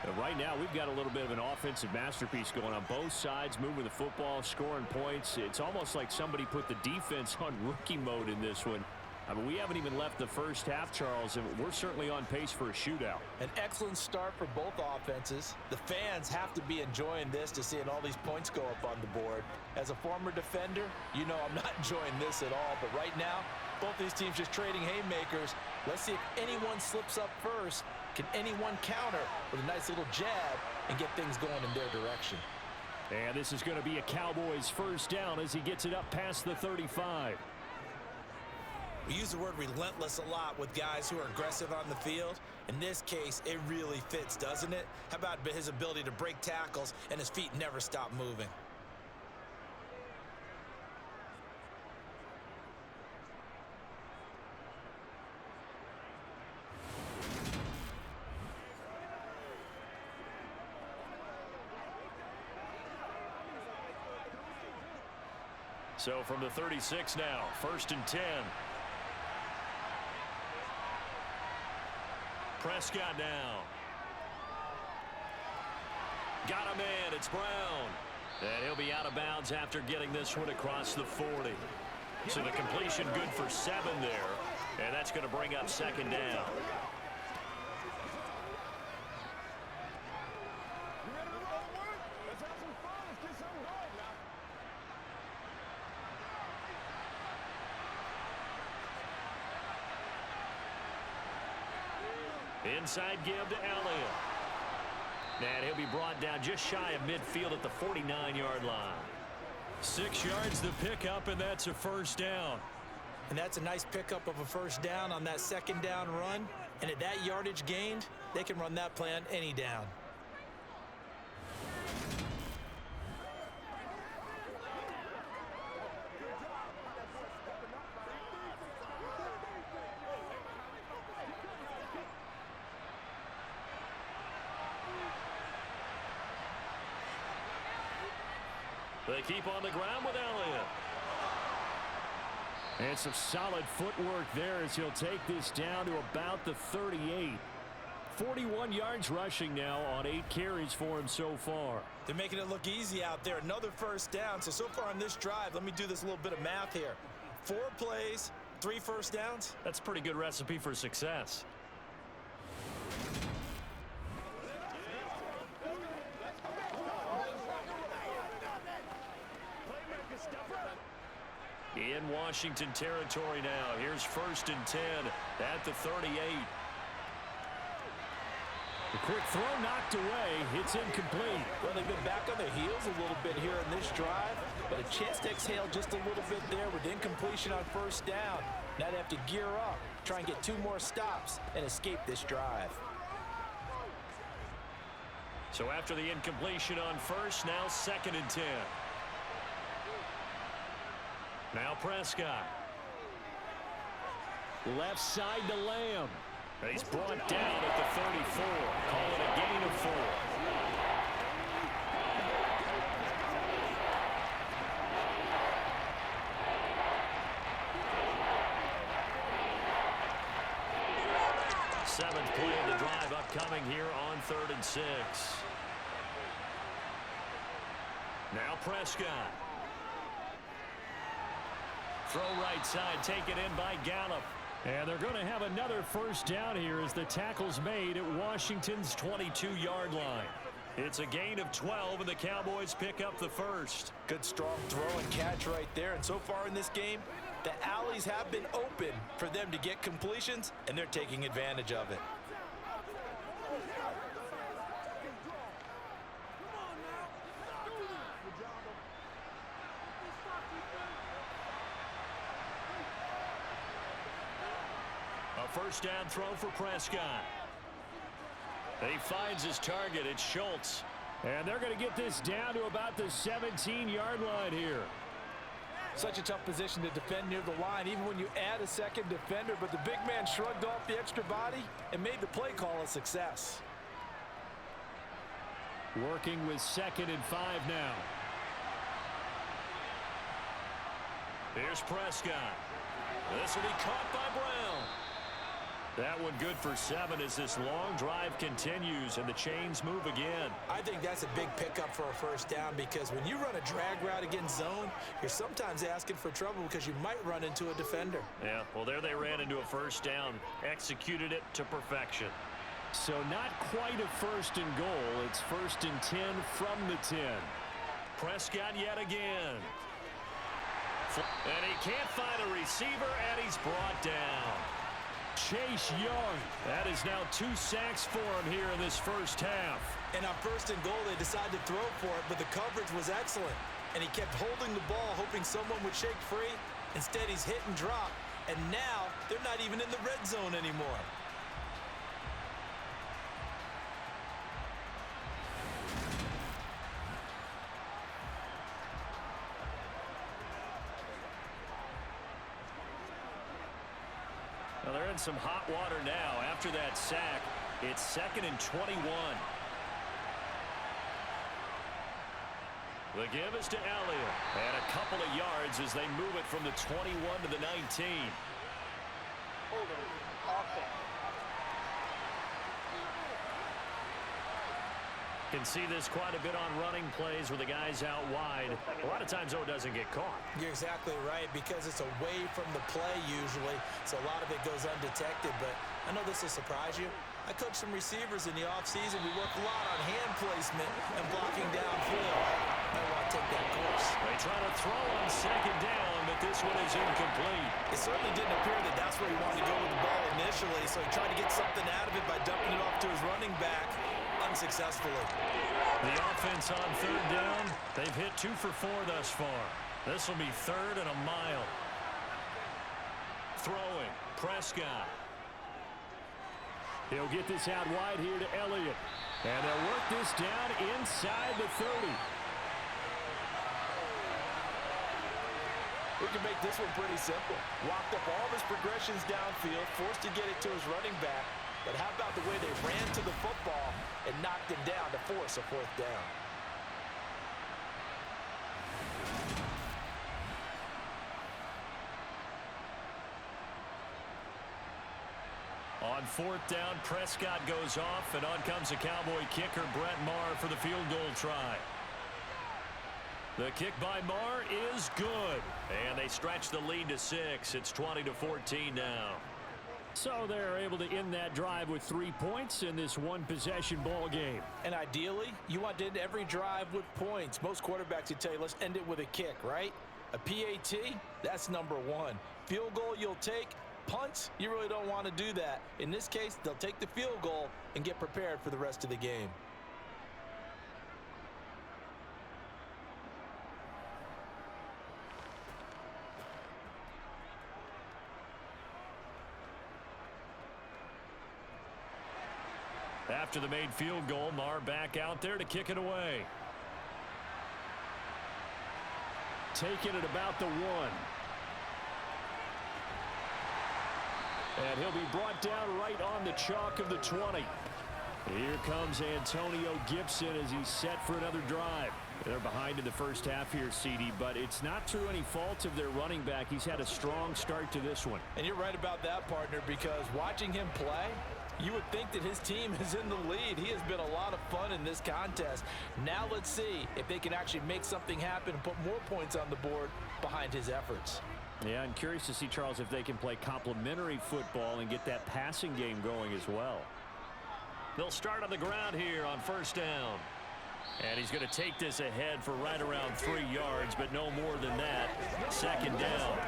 And right now, we've got a little bit of an offensive masterpiece going on. Both sides moving the football, scoring points. It's almost like somebody put the defense on rookie mode in this one. I mean, we haven't even left the first half, Charles, and we're certainly on pace for a shootout. An excellent start for both offenses. The fans have to be enjoying this to seeing all these points go up on the board. As a former defender, you know I'm not enjoying this at all. But right now, both these teams just trading haymakers. Let's see if anyone slips up first. Can anyone counter with a nice little jab and get things going in their direction? And this is going to be a Cowboys first down as he gets it up past the 35. We use the word relentless a lot with guys who are aggressive on the field. In this case, it really fits, doesn't it? How about his ability to break tackles and his feet never stop moving? So from the 36 now, 1st and 10. Prescott now. Got him in. It's Brown. And he'll be out of bounds after getting this one across the 40. So the completion good for 7 there. And that's going to bring up 2nd down. Inside give to Elliott. And he'll be brought down just shy of midfield at the 49-yard line. 6 yards the pickup, and that's a first down. And that's a nice pickup of a first down on that 2nd down run. And at that yardage gained, they can run that play on any down. They keep on the ground with Elliott. And some solid footwork there as he'll take this down to about the 38. 41 yards rushing now on 8 carries for him so far. They're making it look easy out there. Another first down. So far on this drive, let me do this little bit of math here. 4 plays, 3 first downs. That's a pretty good recipe for success. In Washington territory now. Here's 1st and 10 at the 38. The quick throw knocked away. It's incomplete. Well, they've been back on their heels a little bit here in this drive, but a chance to exhale just a little bit there with incompletion on first down. Now they have to gear up, try and get 2 more stops and escape this drive. So after the incompletion on first, now 2nd and 10. Now Prescott. Left side to Lamb. He's brought down at the 34. Call it a gain of 4. Seventh play of the drive upcoming here on 3rd and 6. Now Prescott. Throw right side, taken in by Gallup. And they're going to have another first down here as the tackle's made at Washington's 22-yard line. It's a gain of 12, and the Cowboys pick up the first. Good strong throw and catch right there. And so far in this game, the alleys have been open for them to get completions, and they're taking advantage of it. A first down throw for Prescott. He finds his target. It's Schultz. And they're going to get this down to about the 17-yard line here. Such a tough position to defend near the line, even when you add a second defender. But the big man shrugged off the extra body and made the play call a success. Working with 2nd and 5 now. Here's Prescott. This will be caught by Brown. That one good for 7 as this long drive continues and the chains move again. I think that's a big pickup for a first down, because when you run a drag route against zone, you're sometimes asking for trouble because you might run into a defender. Yeah, well, there they ran into a first down. Executed it to perfection. So not quite a 1st and goal. It's 1st and 10 from the 10. Prescott yet again. And he can't find a receiver, and he's brought down. Chase Young. That is now 2 sacks for him here in this first half. And on 1st and goal, they decided to throw for it, but the coverage was excellent. And he kept holding the ball, hoping someone would shake free. Instead, he's hit and drop. And now, they're not even in the red zone anymore. Well, they're in some hot water now. After that sack, it's 2nd and 21. The give is to Elliott. And a couple of yards as they move it from the 21 to the 19. Holding offense. Can see this quite a bit on running plays where the guy's out wide. A lot of times, though, it doesn't get caught. You're exactly right, because it's away from the play usually, so a lot of it goes undetected. But I know this will surprise you. I coached some receivers in the offseason. We work a lot on hand placement and blocking downfield. I want to take that course. They try to throw on 2nd down, but this one is incomplete. It certainly didn't appear that that's where he wanted to go with the ball initially, so he tried to get something out of it by dumping it off to his running back. Unsuccessfully. The offense on 3rd down, they've hit 2 for 4 thus far. This will be 3rd and a mile. Throwing, Prescott. He'll get this out wide here to Elliott. And they'll work this down inside the 30. We can make this one pretty simple. Walked up all of his progressions downfield, forced to get it to his running back. But how about the way they ran to the football and knocked him down to force a 4th down? On 4th down, Prescott goes off, and on comes the Cowboy kicker, Brett Maher, for the field goal try. The kick by Maher is good, and they stretch the lead to 6. It's 20-14 now. So they're able to end that drive with 3 points in this one-possession ball game. And ideally, you want to end every drive with points. Most quarterbacks would tell you, let's end it with a kick, right? A PAT, that's number 1. Field goal you'll take. Punts, you really don't want to do that. In this case, they'll take the field goal and get prepared for the rest of the game. After the made field goal, Maher back out there to kick it away. Taking it about the 1. And he'll be brought down right on the chalk of the 20. Here comes Antonio Gibson as he's set for another drive. They're behind in the first half here, CD, but it's not through any fault of their running back. He's had a strong start to this one. And you're right about that, partner, because watching him play, you would think that his team is in the lead. He has been a lot of fun in this contest. Now let's see if they can actually make something happen and put more points on the board behind his efforts. Yeah, I'm curious to see, Charles, if they can play complementary football and get that passing game going as well. They'll start on the ground here on first down. And he's going to take this ahead for right around 3 yards, but no more than that. Second down.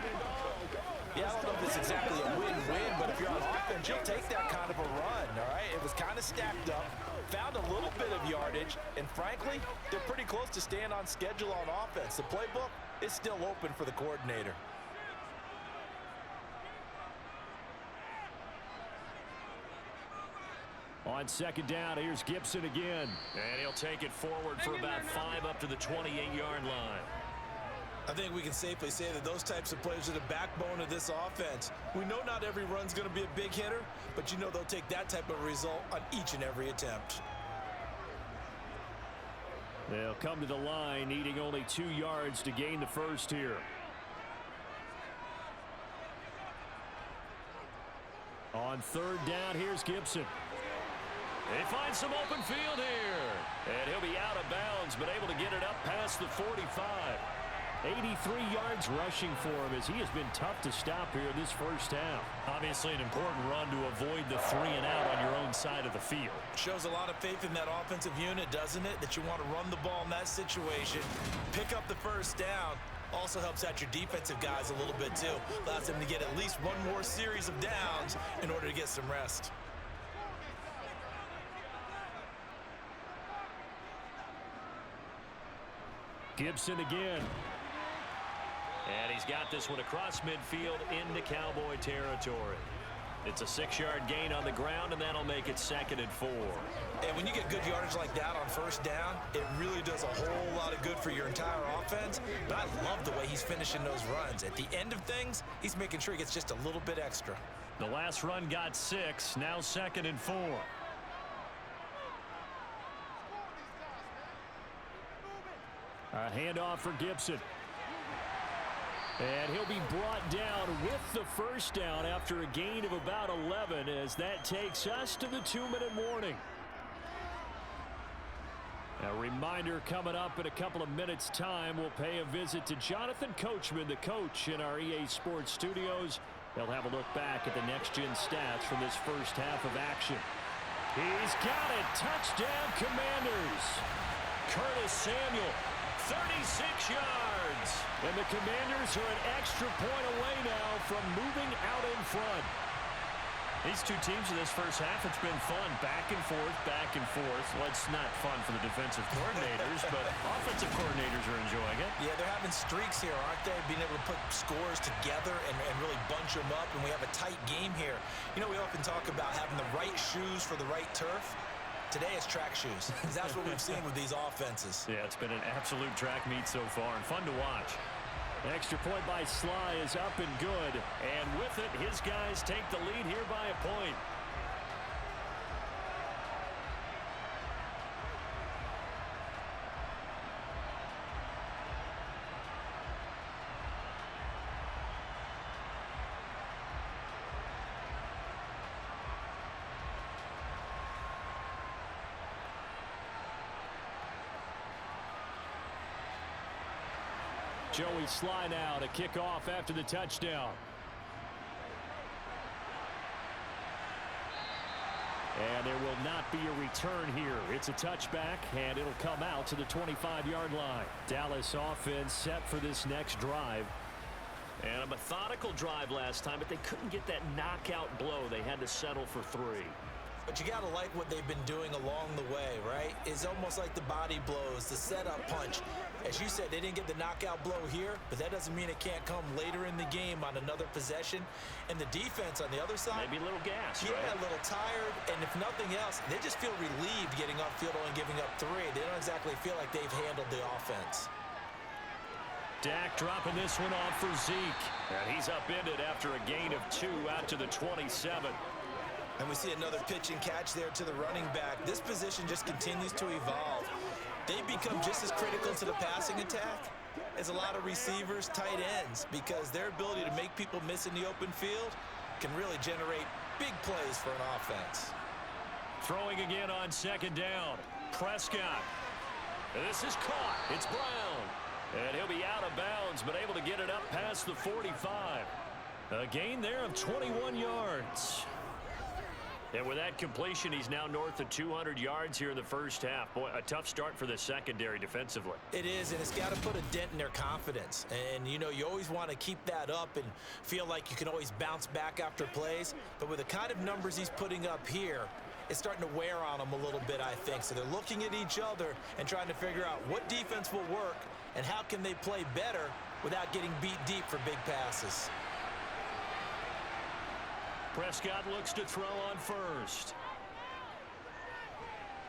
Yeah, I don't know if it's exactly a win-win, but if you're on offense, you'll take that kind of a run, all right? It was kind of stacked up, found a little bit of yardage, and frankly, they're pretty close to staying on schedule on offense. The playbook is still open for the coordinator. On second down, here's Gibson again. And he'll take it forward for about 5 up to the 28-yard line. I think we can safely say that those types of plays are the backbone of this offense. We know not every run's going to be a big hitter, but you know they'll take that type of result on each and every attempt. They'll come to the line, needing only 2 yards to gain the first here. On third down, here's Gibson. They find some open field here. And he'll be out of bounds, but able to get it up past the 45. 83 yards rushing for him as he has been tough to stop here this first half. Obviously an important run to avoid the 3 and out on your own side of the field. Shows a lot of faith in that offensive unit, doesn't it? That you want to run the ball in that situation. Pick up the first down. Also helps out your defensive guys a little bit too. Allows them to get at least one more series of downs in order to get some rest. Gibson again. And he's got this one across midfield into Cowboy territory. It's a 6-yard gain on the ground, and that'll make it 2nd and 4. And when you get good yardage like that on first down, it really does a whole lot of good for your entire offense. But I love the way he's finishing those runs. At the end of things, he's making sure he gets just a little bit extra. The last run got 6, now 2nd and 4. A handoff for Gibson. And he'll be brought down with the first down after a gain of about 11 as that takes us to the 2-minute warning. A reminder coming up in a couple of minutes' time. We'll pay a visit to Jonathan Coachman, the coach in our EA Sports studios. They'll have a look back at the next-gen stats from this first half of action. He's got it. Touchdown, Commanders. Curtis Samuel, 36 yards. And the Commanders are an extra point away now from moving out in front. These two teams in this first half, it's been fun. Back and forth, back and forth. Well, it's not fun for the defensive coordinators, but offensive coordinators are enjoying it. Yeah, they're having streaks here, aren't they? Being able to put scores together and really bunch them up, and we have a tight game here. You know, we often talk about having the right shoes for the right turf. Today it's track shoes, because that's what we've seen with these offenses. Yeah, it's been an absolute track meet so far, and fun to watch. Extra point by Sly is up and good. And with it, his guys take the lead here by a point. Joey Sly now to kick off after the touchdown. And there will not be a return here. It's a touchback, and it'll come out to the 25-yard line. Dallas offense set for this next drive. And a methodical drive last time, but they couldn't get that knockout blow. They had to settle for 3. But you got to like what they've been doing along the way, right? It's almost like the body blows, the setup punch. As you said, they didn't get the knockout blow here, but that doesn't mean it can't come later in the game on another possession. And the defense on the other side, maybe a little gas, yeah, right? A little tired. And if nothing else, they just feel relieved getting upfield and giving up 3. They don't exactly feel like they've handled the offense. Dak dropping this one off for Zeke. And he's upended after a gain of 2 out to the 27. And we see another pitch and catch there to the running back. This position just continues to evolve. They become just as critical to the passing attack as a lot of receivers, tight ends, because their ability to make people miss in the open field can really generate big plays for an offense. Throwing again on second down. Prescott. This is caught. It's Brown. And he'll be out of bounds, but able to get it up past the 45. A gain there of 21 yards. And with that completion, he's now north of 200 yards here in the first half. Boy, a tough start for the secondary defensively. It is, and it's got to put a dent in their confidence. And, you know, you always want to keep that up and feel like you can always bounce back after plays. But with the kind of numbers he's putting up here, it's starting to wear on them a little bit, I think. So they're looking at each other and trying to figure out what defense will work and how can they play better without getting beat deep for big passes. Prescott looks to throw on first.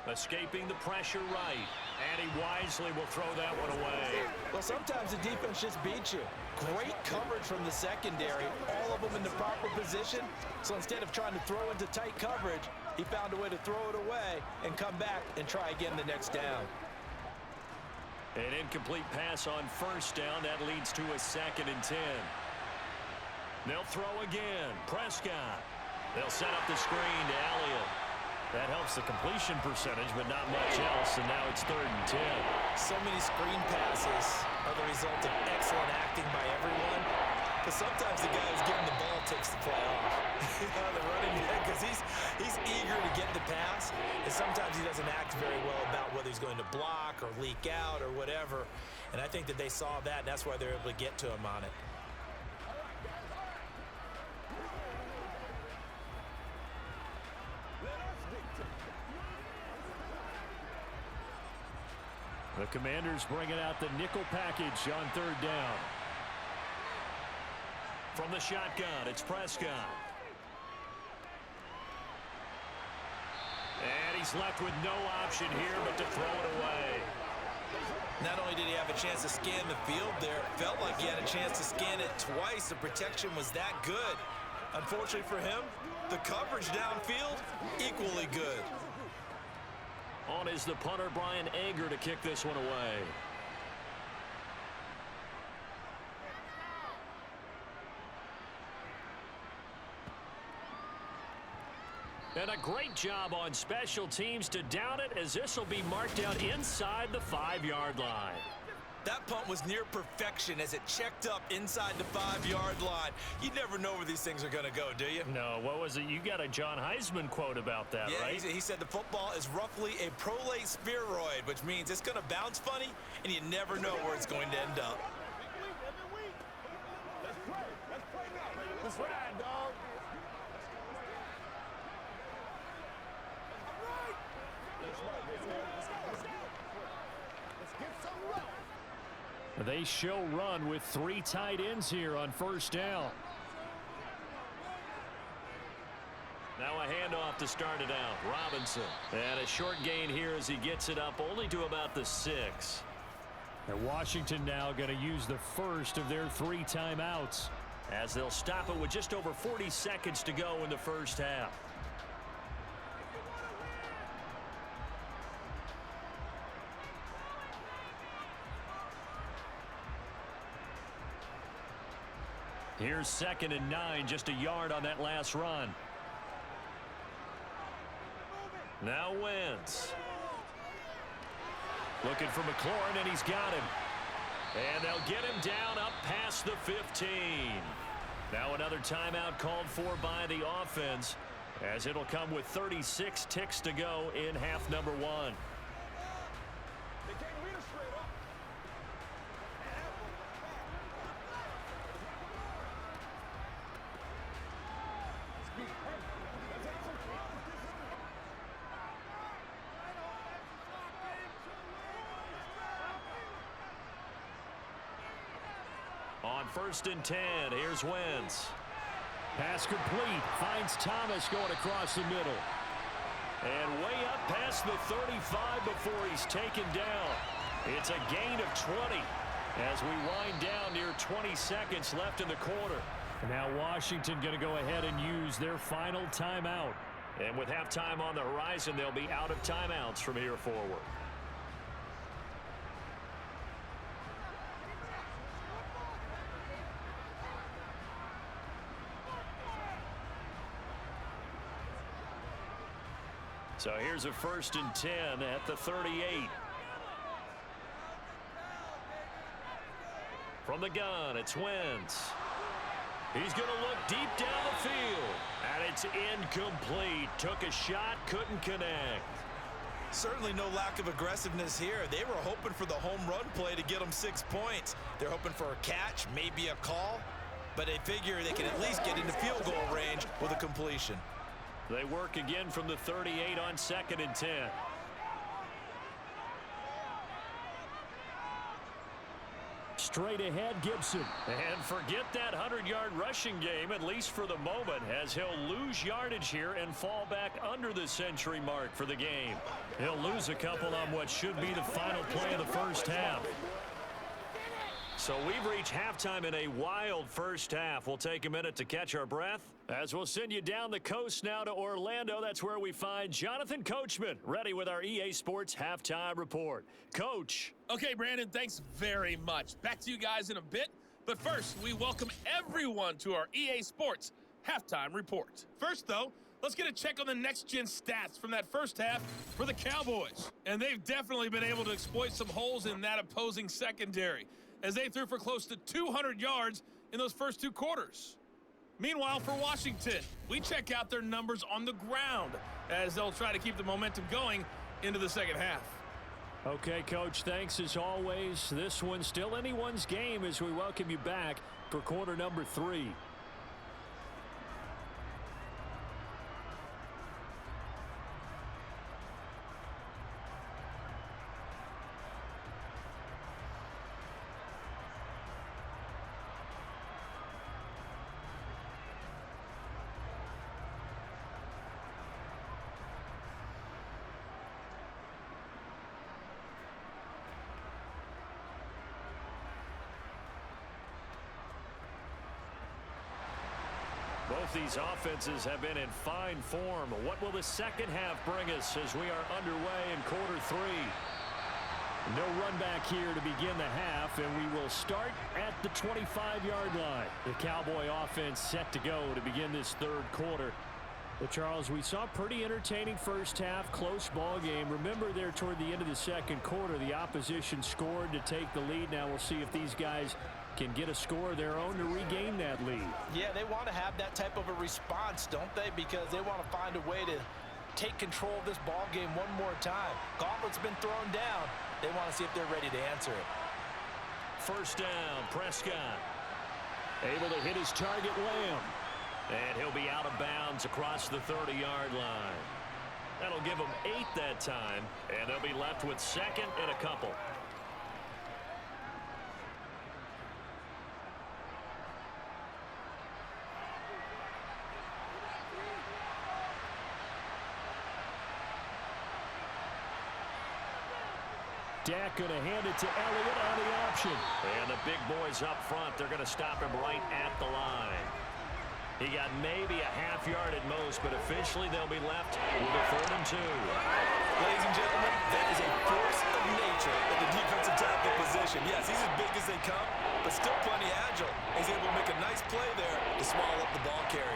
Escaping the pressure right. And he wisely will throw that one away. Well, sometimes the defense just beats you. Great coverage from the secondary. All of them in the proper position. So instead of trying to throw into tight coverage, he found a way to throw it away and come back and try again the next down. An incomplete pass on first down. That leads to a 2nd and 10. They'll throw again. Prescott. They'll set up the screen to Elliott. That helps the completion percentage, but not much else, and now it's 3rd and 10. So many screen passes are the result of excellent acting by everyone, but sometimes the guy who's getting the ball takes the play off. The running back, because he's eager to get the pass, and sometimes he doesn't act very well about whether he's going to block or leak out or whatever, and I think that they saw that, and that's why they're able to get to him on it. The Commanders bringing out the nickel package on 3rd down. From the shotgun, it's Prescott. And he's left with no option here but to throw it away. Not only did he have a chance to scan the field there, it felt like he had a chance to scan it twice. The protection was that good. Unfortunately for him, the coverage downfield, equally good. On is the punter, Brian Anger, to kick this one away. And a great job on special teams to down it, as this will be marked out inside the 5-yard line. That punt was near perfection as it checked up inside the 5-yard line. You never know where these things are going to go, do you? No, what was it? You got a John Heisman quote about that, yeah, right? He said the football is roughly a prolate spheroid, which means it's going to bounce funny, and you never know where it's going to end up. Let's ride, dog. They show run with 3 tight ends here on 1st down. Now a handoff to start it out. Robinson. And a short gain here as he gets it up only to about the 6. And Washington now going to use the first of their 3 timeouts, as they'll stop it with just over 40 seconds to go in the first half. Here's 2nd and 9, just a yard on that last run. Now Wentz. Looking for McLaurin, and he's got him. And they'll get him down up past the 15. Now another timeout called for by the offense, as it'll come with 36 ticks to go in half number 1. On 1st and 10, here's Wentz. Pass complete. Finds Thomas going across the middle. And way up past the 35 before he's taken down. It's a gain of 20. as we wind down near 20 seconds left in the quarter. Now Washington going to go ahead and use their final timeout. And with halftime on the horizon, they'll be out of timeouts from here forward. So here's a 1st and 10 at the 38. From the gun, it's Wentz. He's going to look deep down the field. And it's incomplete. Took a shot, couldn't connect. Certainly no lack of aggressiveness here. They were hoping for the home run play to get them 6 points. They're hoping for a catch, maybe a call. But they figure they can at least get into field goal range with a completion. They work again from the 38 on 2nd and 10. Straight ahead, Gibson. And forget that 100-yard rushing game, at least for the moment, as he'll lose yardage here and fall back under the century mark for the game. He'll lose a couple on what should be the final play of the first half. So we've reached halftime in a wild first half. We'll take a minute to catch our breath as we'll send you down the coast now to Orlando. That's where we find Jonathan Coachman, ready with our EA Sports Halftime Report. Coach. Okay, Brandon, thanks very much. Back to you guys in a bit. But first, we welcome everyone to our EA Sports Halftime Report. First, though, let's get a check on the next-gen stats from that first half for the Cowboys. And they've definitely been able to exploit some holes in that opposing secondary, as they threw for close to 200 yards in those first 2 quarters. Meanwhile, for Washington, we check out their numbers on the ground as they'll try to keep the momentum going into the second half. Okay, Coach, thanks as always. This one's still anyone's game as we welcome you back for quarter number 3. Both these offenses have been in fine form. What will the second half bring us as we are underway in quarter 3? No run back here to begin the half, and we will start at the 25-yard line. The Cowboy offense set to go to begin this third quarter. Well, Charles, we saw a pretty entertaining first half, close ball game. Remember there toward the end of the second quarter, the opposition scored to take the lead. Now we'll see if these guys can get a score of their own to regain that lead. Yeah, they want to have that type of a response, don't they? Because they want to find a way to take control of this ball game one more time. Gauntlet's been thrown down. They want to see if they're ready to answer it. First down, Prescott. Able to hit his target, Lamb. And he'll be out of bounds across the 30-yard line. That'll give them 8 that time, and they'll be left with 2nd and a couple. Dak going to hand it to Elliott on the option. And the big boys up front, they're going to stop him right at the line. He got maybe a half yard at most, but officially they'll be left with a 3rd and 2. Ladies and gentlemen, that is a force of nature at the defensive tackle position. Yes, he's as big as they come, but still plenty agile. He's able to make a nice play there to swallow up the ball carrier.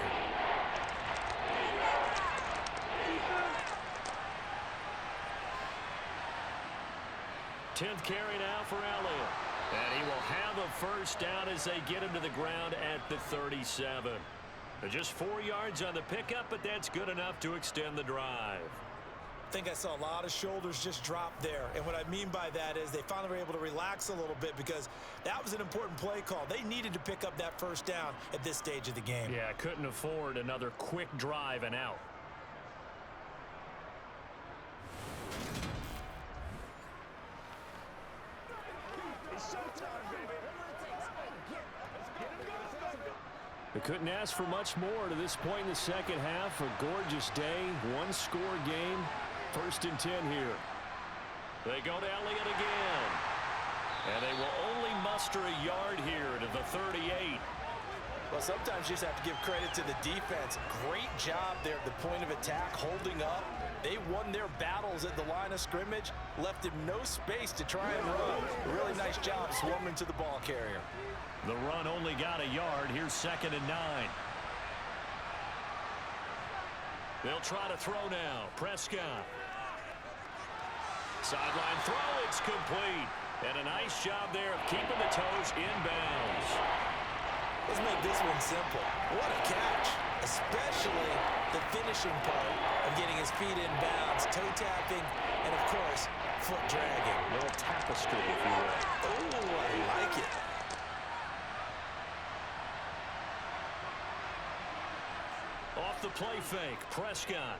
Tenth carry now for Elliott. And he will have a first down as they get him to the ground at the 37. Just 4 yards on the pickup, but that's good enough to extend the drive. I think I saw a lot of shoulders just drop there. And what I mean by that is they finally were able to relax a little bit because that was an important play call. They needed to pick up that first down at this stage of the game. Yeah, couldn't afford another quick drive and out. They couldn't ask for much more to this point in the second half. A gorgeous day, one-score game. 1st and 10 here. They go to Elliott again. And they will only muster a yard here to the 38. Well, sometimes you just have to give credit to the defense. Great job there at the point of attack, holding up. They won their battles at the line of scrimmage, left him no space to try and run. Really nice job swarming to the ball carrier. The run only got a yard. Here's 2nd and 9. They'll try to throw now. Prescott. Sideline throw. It's complete. And a nice job there of keeping the toes in bounds. Let's make this one simple. What a catch, especially the finishing part of getting his feet in bounds, toe tapping, and of course, foot dragging. A little tapestry, if you will. Oh, I like it. Off the play fake, Prescott.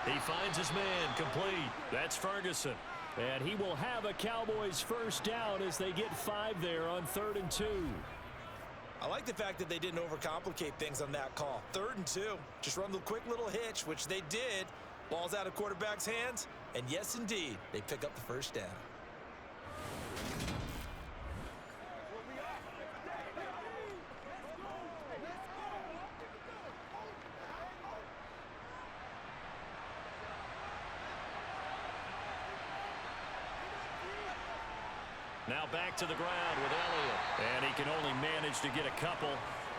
He finds his man, complete. That's Ferguson. And he will have a Cowboys first down as they get 5 there on 3rd and 2. I like the fact that they didn't overcomplicate things on that call. 3rd and 2. Just run the quick little hitch, which they did. Ball's out of quarterback's hands. And yes, indeed, they pick up the first down. Now back to the ground with Elliott. And he can only manage to get a couple.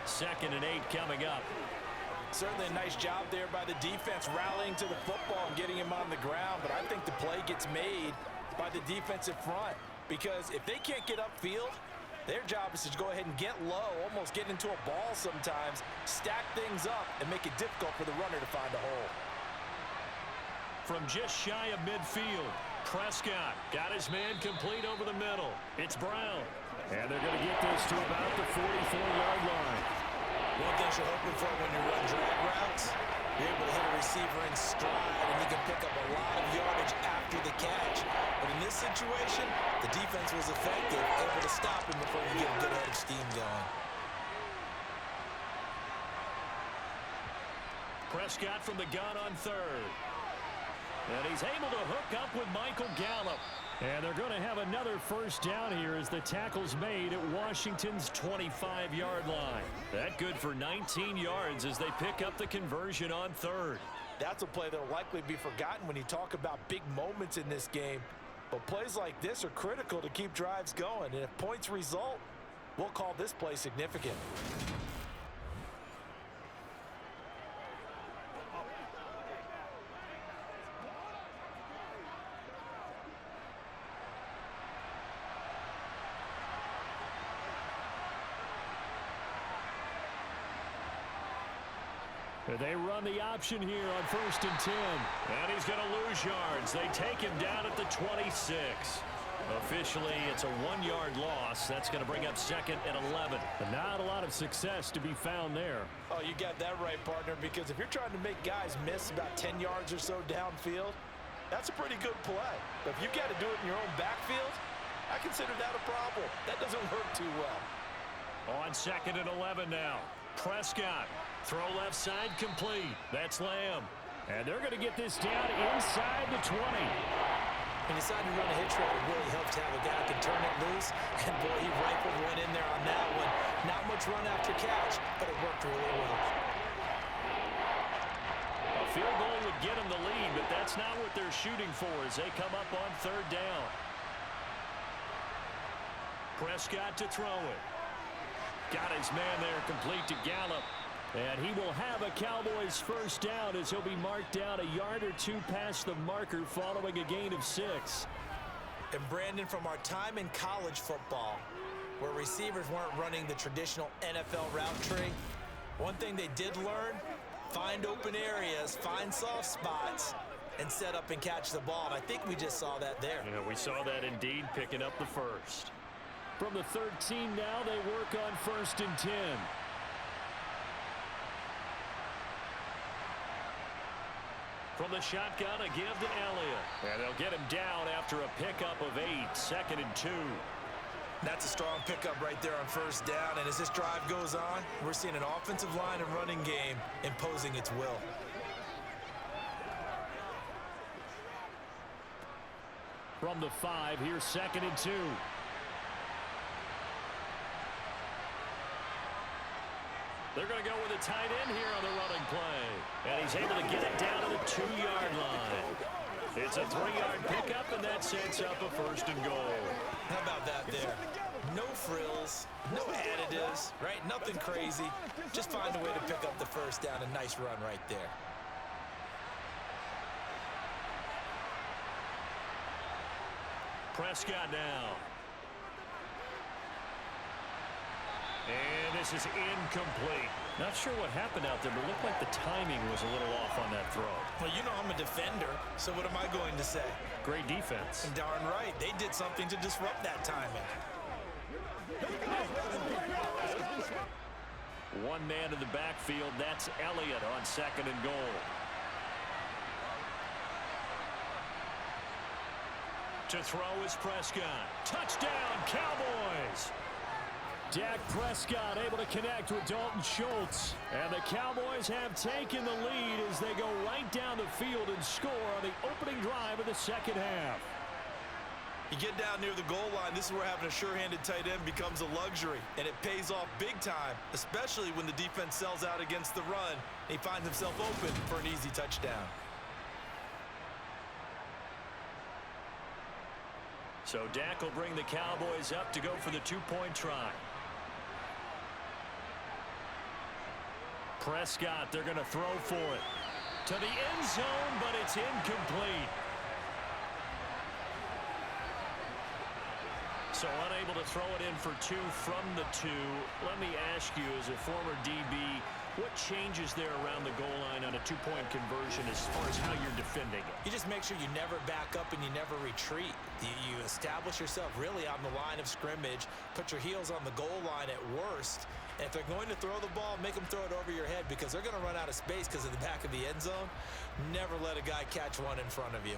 2nd and 8 coming up. Certainly a nice job there by the defense rallying to the football and getting him on the ground. But I think the play gets made by the defensive front. Because if they can't get upfield, their job is to go ahead and get low, almost get into a ball sometimes, stack things up, and make it difficult for the runner to find a hole. From just shy of midfield, Prescott got his man complete over the middle. It's Brown. And they're going to get this to about the 44-yard line. One thing you're hoping for when you run drag routes, you're able to hit a receiver in stride, and you can pick up a lot of yardage after the catch. But in this situation, the defense was effective, able to stop him before you get a good head of steam going. Prescott from the gun on 3rd. And he's able to hook up with Michael Gallup. And they're going to have another first down here as the tackle's made at Washington's 25-yard line. That good for 19 yards as they pick up the conversion on 3rd. That's a play that will likely be forgotten when you talk about big moments in this game. But plays like this are critical to keep drives going. And if points result, we'll call this play significant. They run the option here on 1st and 10. And he's going to lose yards. They take him down at the 26. Officially, it's a 1-yard loss. That's going to bring up 2nd and 11. But not a lot of success to be found there. Oh, you got that right, partner, because if you're trying to make guys miss about 10 yards or so downfield, that's a pretty good play. But if you got to do it in your own backfield, I consider that a problem. That doesn't work too well. On 2nd and 11 now. Prescott. Throw left side complete. That's Lamb. And they're going to get this down inside the 20. He decided to run a hitch route. It really helps to have a guy that can turn it loose. And boy, he rifled one in there on that one. Not much run after catch, but it worked really well. A field goal would get him the lead, but that's not what they're shooting for as they come up on 3rd down. Prescott to throw it. Got his man there complete to Gallup. And he will have a Cowboys first down as he'll be marked down a yard or 2 past the marker following a gain of 6. And Brandon, from our time in college football, where receivers weren't running the traditional NFL route tree, one thing they did learn, find open areas, find soft spots, and set up and catch the ball. And I think we just saw that there. Yeah, we saw that indeed, picking up the first. From the 13 now, they work on 1st and 10. From the shotgun, a give to Elliott. And they'll get him down after a pickup of 8, 2nd and 2. That's a strong pickup right there on 1st down. And as this drive goes on, we're seeing an offensive line and running game imposing its will. from the 5. Here's 2nd and 2. They're going to go with a tight end here on the running play. And he's able to get it down to the 2-yard line. It's a 3-yard pickup, and that sets up a 1st and goal. How about that there? No frills, no additives, right? Nothing crazy. Just find a way to pick up the 1st down. A nice run right there. Prescott now. And this is incomplete. Not sure what happened out there, but it looked like the timing was a little off on that throw. Well, you know I'm a defender, so what am I going to say? Great defense. Darn right. They did something to disrupt that timing. One man in the backfield. That's Elliott on 2nd and goal. To throw is Prescott. Touchdown, Cowboys! Dak Prescott able to connect with Dalton Schultz. And the Cowboys have taken the lead as they go right down the field and score on the opening drive of the 2nd half. You get down near the goal line, this is where having a sure-handed tight end becomes a luxury, and it pays off big time, especially when the defense sells out against the run, and he finds himself open for an easy touchdown. So Dak will bring the Cowboys up to go for the 2-point try. Prescott, they're going to throw for it. To the end zone, but it's incomplete. So unable to throw it in for 2 from the 2. Let me ask you, as a former DB, what changes there around the goal line on a 2-point conversion as far as how you're defending it? You just make sure you never back up and you never retreat. You establish yourself really on the line of scrimmage, put your heels on the goal line at worst, and if they're going to throw the ball, make them throw it over your head because they're going to run out of space because of the back of the end zone. Never let a guy catch one in front of you.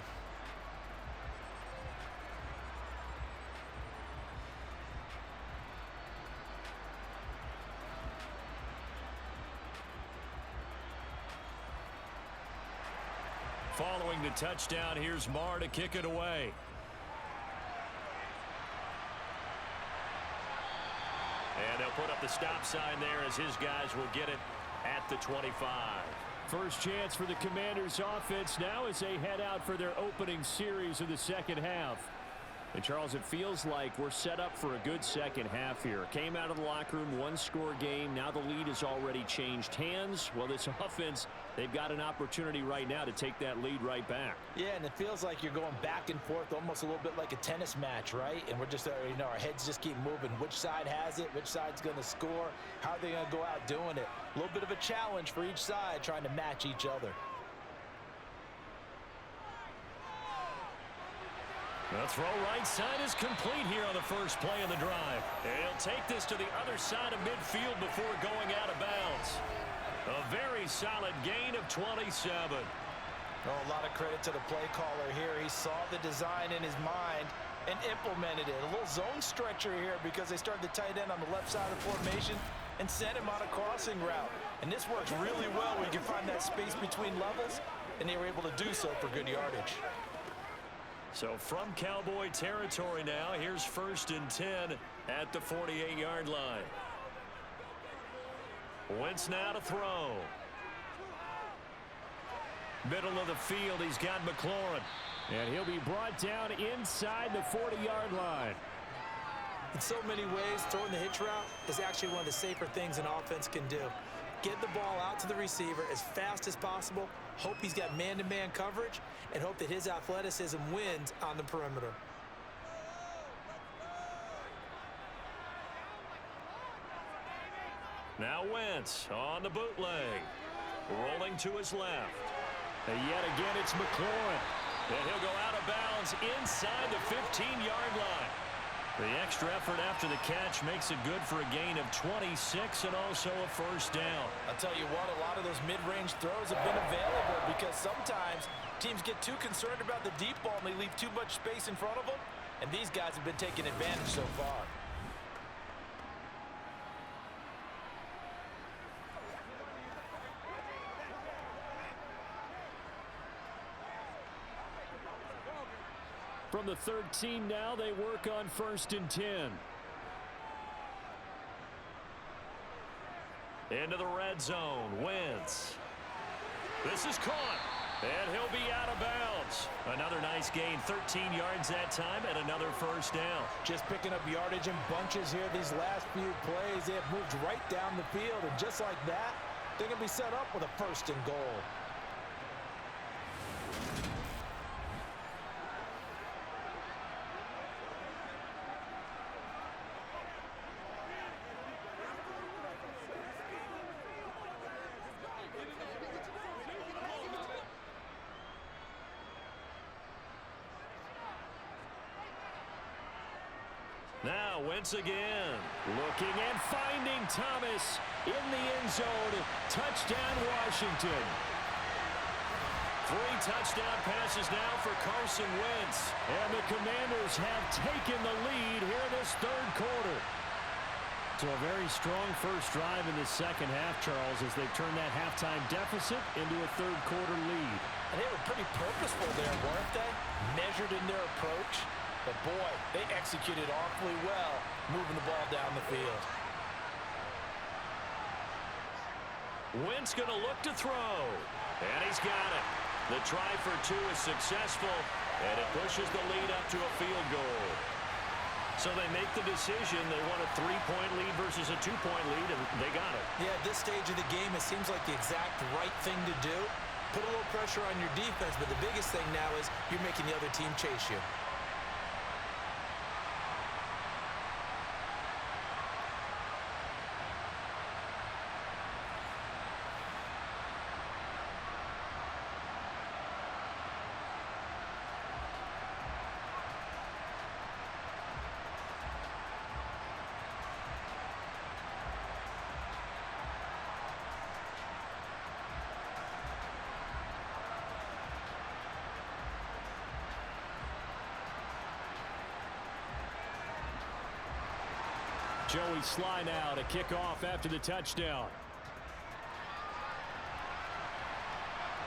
Following the touchdown, here's Marr to kick it away. And they'll put up the stop sign there as his guys will get it at the 25. First chance for the Commanders offense now as they head out for their opening series of the 2nd half. And Charles, it feels like we're set up for a good 2nd half here. Came out of the locker room, 1-score game. Now the lead has already changed hands. Well, this offense, they've got an opportunity right now to take that lead right back. Yeah, and it feels like you're going back and forth almost a little bit like a tennis match, right? And we're just, our heads just keep moving. Which side has it? Which side's going to score? How are they going to go out doing it? A little bit of a challenge for each side trying to match each other. The throw right side is complete here on the first play of the drive. He'll take this to the other side of midfield before going out of bounds. A very solid gain of 27. Oh, a lot of credit to the play caller here. He saw the design in his mind and implemented it. A little zone stretcher here because they started the tight end on the left side of the formation and sent him on a crossing route. And this works really well where you can find that space between levels, and they were able to do so for good yardage. So from Cowboy territory now, here's 1st and 10 at the 48-yard line. Wentz now to throw. Middle of the field, he's got McLaurin. And he'll be brought down inside the 40-yard line. In so many ways, throwing the hitch route is actually one of the safer things an offense can do. Get the ball out to the receiver as fast as possible, hope he's got man-to-man coverage, and hope that his athleticism wins on the perimeter. Now Wentz on the bootleg. Rolling to his left. And yet again, it's McLaurin. And he'll go out of bounds inside the 15-yard line. The extra effort after the catch makes it good for a gain of 26 and also a first down. I'll tell you what, a lot of those mid-range throws have been available because sometimes teams get too concerned about the deep ball and they leave too much space in front of them, and these guys have been taking advantage so far. from the 13 now. They work on 1st and 10. Into the red zone. Wentz. This is caught. And he'll be out of bounds. Another nice gain. 13 yards that time and another first down. Just picking up yardage in bunches here these last few plays. They have moved right down the field. And just like that, they're going to be set up with a 1st and goal. Now Wentz again. Looking and finding Thomas in the end zone. Touchdown, Washington. 3 touchdown passes now for Carson Wentz. And the Commanders have taken the lead here in this 3rd quarter. So a very strong first drive in the second half, Charles, as they've turned that halftime deficit into a 3rd quarter lead. And they were pretty purposeful there, weren't they? Measured in their approach. But, boy, they executed awfully well, moving the ball down the field. Wentz going to look to throw. And he's got it. The try for 2 is successful, and it pushes the lead up to a field goal. So they make the decision. They want a 3-point lead versus a 2-point lead, and they got it. Yeah, at this stage of the game, it seems like the exact right thing to do. Put a little pressure on your defense, but the biggest thing now is you're making the other team chase you. Joey Sly now to kick off after the touchdown.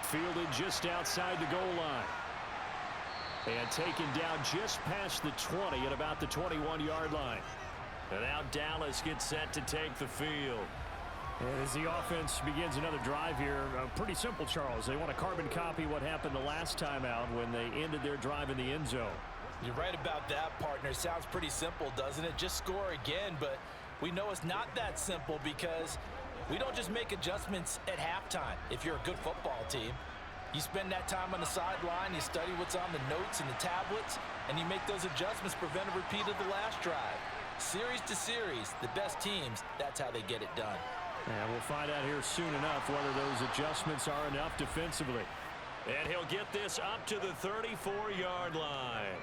Fielded just outside the goal line. And taken down just past the 20 at about the 21-yard line. And now Dallas gets set to take the field. And as the offense begins another drive here, pretty simple, Charles. They want to carbon copy what happened the last time out when they ended their drive in the end zone. You're right about that, partner. Sounds pretty simple, doesn't it? Just score again, but we know it's not that simple because we don't just make adjustments at halftime. If you're a good football team, you spend that time on the sideline, you study what's on the notes and the tablets, and you make those adjustments, prevent a repeat of the last drive. Series to series, the best teams, that's how they get it done. And we'll find out here soon enough whether those adjustments are enough defensively. And he'll get this up to the 34-yard line.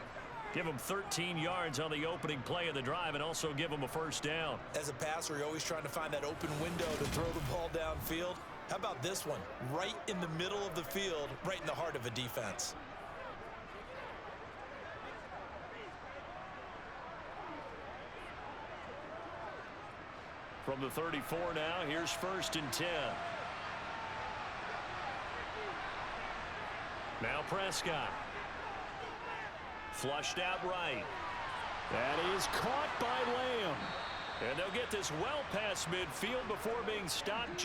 Give him 13 yards on the opening play of the drive and also give him a first down. As a passer, you're always trying to find that open window to throw the ball downfield. How about this one? Right in the middle of the field, right in the heart of a defense. From the 34 now, here's 1st and 10. Now Prescott. Flushed out right. That is caught by Lamb. And they'll get this well past midfield before being stopped